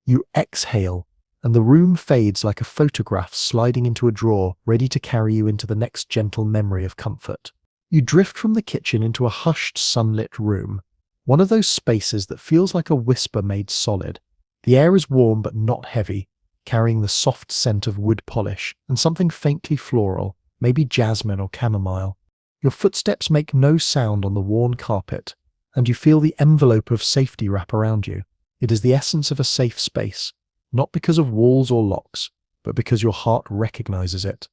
You exhale, and the room fades like a photograph sliding into a drawer, ready to carry you into the next gentle memory of comfort. You drift from the kitchen into a hushed, sunlit room, one of those spaces that feels like a whisper made solid. The air is warm but not heavy, carrying the soft scent of wood polish and something faintly floral, maybe jasmine or chamomile. Your footsteps make no sound on the worn carpet, and you feel the envelope of safety wrap around you. It is the essence of a safe space, not because of walls or locks, but because your heart recognizes it.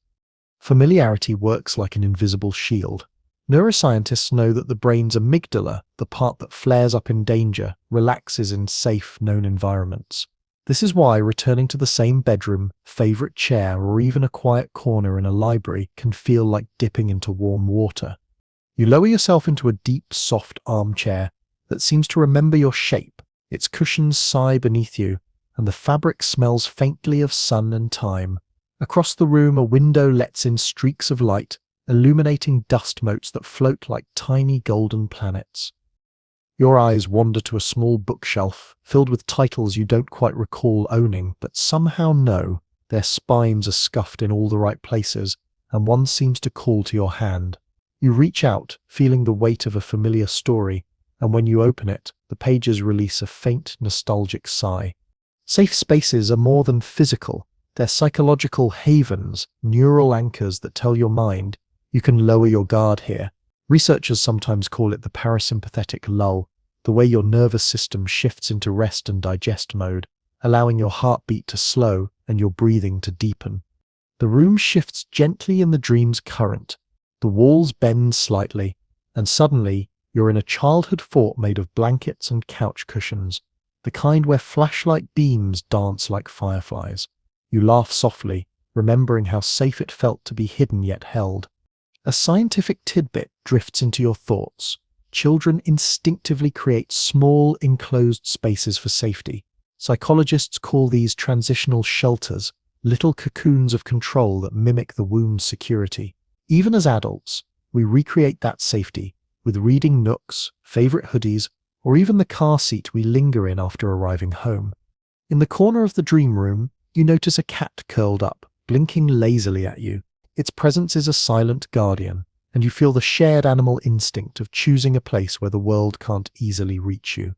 Familiarity works like an invisible shield. Neuroscientists know that the brain's amygdala, the part that flares up in danger, relaxes in safe, known environments. This is why returning to the same bedroom, favorite chair, or even a quiet corner in a library can feel like dipping into warm water. You lower yourself into a deep, soft armchair that seems to remember your shape. Its cushions sigh beneath you, and the fabric smells faintly of sun and time. Across the room, a window lets in streaks of light, illuminating dust motes that float like tiny golden planets. Your eyes wander to a small bookshelf filled with titles you don't quite recall owning, but somehow know. Their spines are scuffed in all the right places, and one seems to call to your hand. You reach out, feeling the weight of a familiar story, and when you open it, the pages release a faint, nostalgic sigh. Safe spaces are more than physical. They're psychological havens, neural anchors that tell your mind, you can lower your guard here. Researchers sometimes call it the parasympathetic lull, the way your nervous system shifts into rest and digest mode, allowing your heartbeat to slow and your breathing to deepen. The room shifts gently in the dream's current. The walls bend slightly, and suddenly you're in a childhood fort made of blankets and couch cushions, the kind where flashlight beams dance like fireflies. You laugh softly, remembering how safe it felt to be hidden yet held. A scientific tidbit drifts into your thoughts. Children instinctively create small, enclosed spaces for safety. Psychologists call these transitional shelters, little cocoons of control that mimic the womb's security. Even as adults, we recreate that safety with reading nooks, favorite hoodies, or even the car seat we linger in after arriving home. In the corner of the dream room, you notice a cat curled up, blinking lazily at you. Its presence is a silent guardian, and you feel the shared animal instinct of choosing a place where the world can't easily reach you.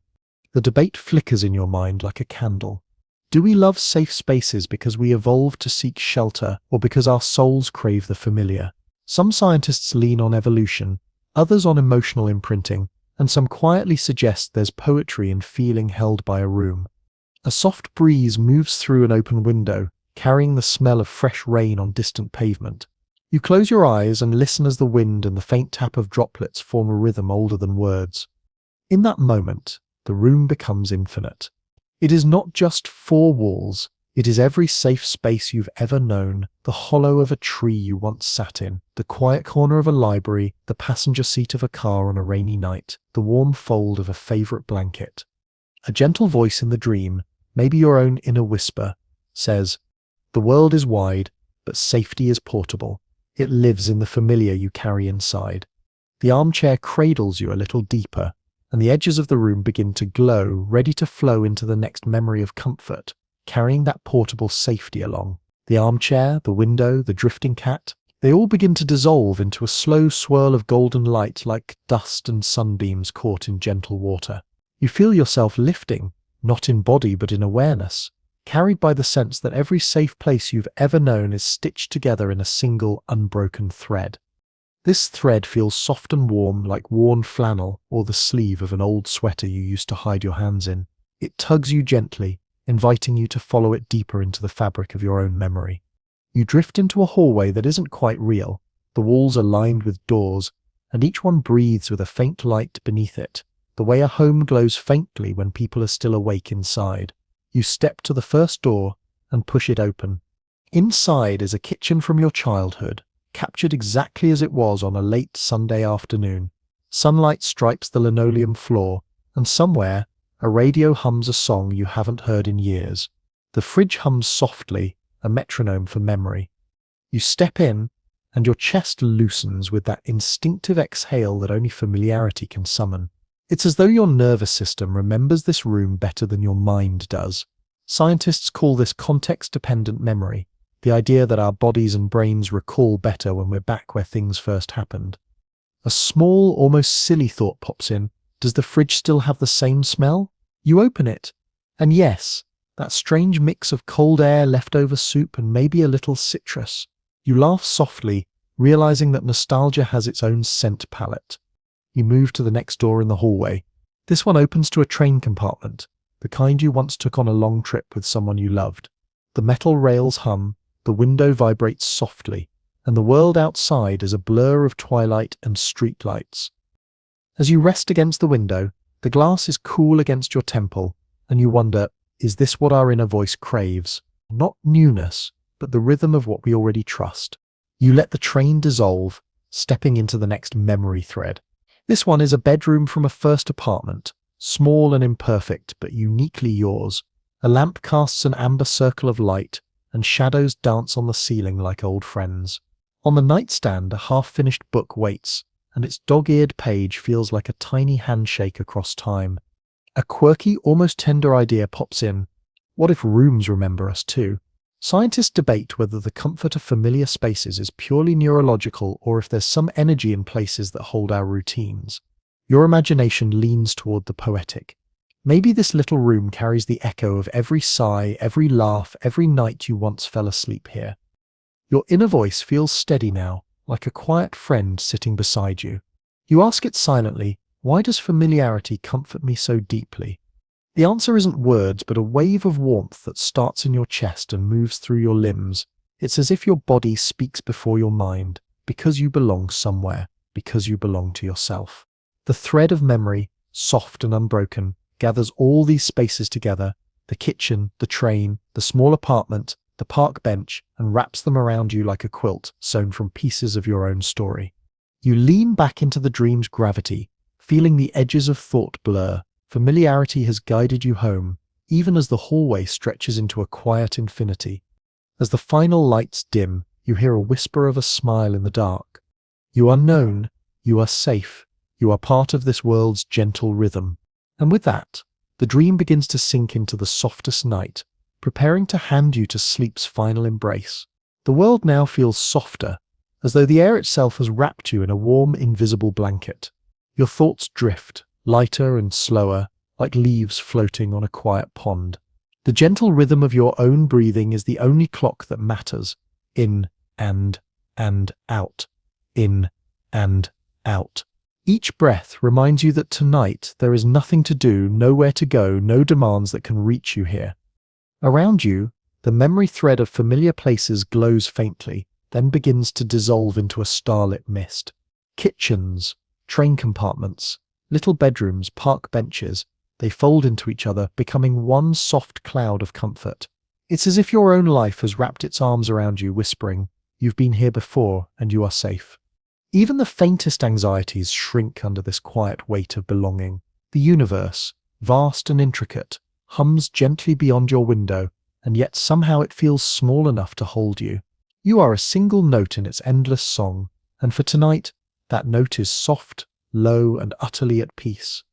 The debate flickers in your mind like a candle. Do we love safe spaces because we evolved to seek shelter, or because our souls crave the familiar? Some scientists lean on evolution, others on emotional imprinting, and some quietly suggest there's poetry in feeling held by a room. A soft breeze moves through an open window, carrying the smell of fresh rain on distant pavement. You close your eyes and listen as the wind and the faint tap of droplets form a rhythm older than words. In that moment, the room becomes infinite. It is not just four walls, it is every safe space you've ever known, the hollow of a tree you once sat in, the quiet corner of a library, the passenger seat of a car on a rainy night, the warm fold of a favorite blanket. A gentle voice in the dream, maybe your own inner whisper, says, "The world is wide, but safety is portable. It lives in the familiar you carry inside." The armchair cradles you a little deeper, and the edges of the room begin to glow, ready to flow into the next memory of comfort, carrying that portable safety along. The armchair, the window, the drifting cat, they all begin to dissolve into a slow swirl of golden light like dust and sunbeams caught in gentle water. You feel yourself lifting, not in body but in awareness, carried by the sense that every safe place you've ever known is stitched together in a single, unbroken thread. This thread feels soft and warm like worn flannel or the sleeve of an old sweater you used to hide your hands in. It tugs you gently, inviting you to follow it deeper into the fabric of your own memory. You drift into a hallway that isn't quite real. The walls are lined with doors, and each one breathes with a faint light beneath it, the way a home glows faintly when people are still awake inside. You step to the first door and push it open. Inside is a kitchen from your childhood, captured exactly as it was on a late Sunday afternoon. Sunlight stripes the linoleum floor, and somewhere, a radio hums a song you haven't heard in years. The fridge hums softly, a metronome for memory. You step in, and your chest loosens with that instinctive exhale that only familiarity can summon. It's as though your nervous system remembers this room better than your mind does. Scientists call this context-dependent memory, the idea that our bodies and brains recall better when we're back where things first happened. A small, almost silly thought pops in. Does the fridge still have the same smell? You open it, and yes, that strange mix of cold air, leftover soup, and maybe a little citrus. You laugh softly, realizing that nostalgia has its own scent palette. You move to the next door in the hallway. This one opens to a train compartment, the kind you once took on a long trip with someone you loved. The metal rails hum, the window vibrates softly, and the world outside is a blur of twilight and streetlights. As you rest against the window, the glass is cool against your temple, and you wonder, is this what our inner voice craves? Not newness, but the rhythm of what we already trust. You let the train dissolve, stepping into the next memory thread. This one is a bedroom from a first apartment, small and imperfect, but uniquely yours. A lamp casts an amber circle of light, and shadows dance on the ceiling like old friends. On the nightstand, a half-finished book waits, and its dog-eared page feels like a tiny handshake across time. A quirky, almost tender idea pops in. What if rooms remember us too? Scientists debate whether the comfort of familiar spaces is purely neurological or if there's some energy in places that hold our routines. Your imagination leans toward the poetic. Maybe this little room carries the echo of every sigh, every laugh, every night you once fell asleep here. Your inner voice feels steady now, like a quiet friend sitting beside you. You ask it silently, why does familiarity comfort me so deeply? The answer isn't words, but a wave of warmth that starts in your chest and moves through your limbs. It's as if your body speaks before your mind, because you belong somewhere, because you belong to yourself. The thread of memory, soft and unbroken, gathers all these spaces together, the kitchen, the train, the small apartment, the park bench, and wraps them around you like a quilt sewn from pieces of your own story. You lean back into the dream's gravity, feeling the edges of thought blur. Familiarity has guided you home, even as the hallway stretches into a quiet infinity. As the final lights dim, you hear a whisper of a smile in the dark. You are known, you are safe, you are part of this world's gentle rhythm. And with that, the dream begins to sink into the softest night, preparing to hand you to sleep's final embrace. The world now feels softer, as though the air itself has wrapped you in a warm, invisible blanket. Your thoughts drift, lighter and slower, like leaves floating on a quiet pond. The gentle rhythm of your own breathing is the only clock that matters. In and out. In and out. Each breath reminds you that tonight there is nothing to do, nowhere to go, no demands that can reach you here. Around you, the memory thread of familiar places glows faintly, then begins to dissolve into a starlit mist. Kitchens, train compartments, little bedrooms, park benches, they fold into each other, becoming one soft cloud of comfort. It's as if your own life has wrapped its arms around you, whispering, "You've been here before, and you are safe." Even the faintest anxieties shrink under this quiet weight of belonging. The universe, vast and intricate, hums gently beyond your window, and yet somehow it feels small enough to hold you. You are a single note in its endless song, and for tonight, that note is soft, low, and utterly at peace.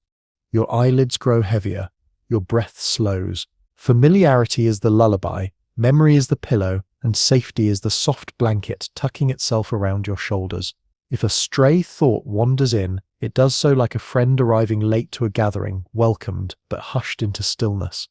Your eyelids grow heavier. Your breath slows. Familiarity is the lullaby, memory is the pillow, and safety is the soft blanket tucking itself around your shoulders. If a stray thought wanders in, it does so like a friend arriving late to a gathering, welcomed but hushed into stillness.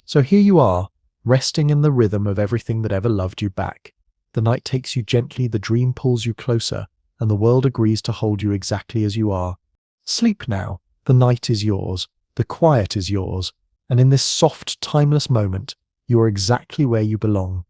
So here you are, resting in the rhythm of everything that ever loved you back. The night takes you gently, the dream pulls you closer, and the world agrees to hold you exactly as you are. Sleep now. The night is yours. The quiet is yours. And in this soft, timeless moment, you are exactly where you belong.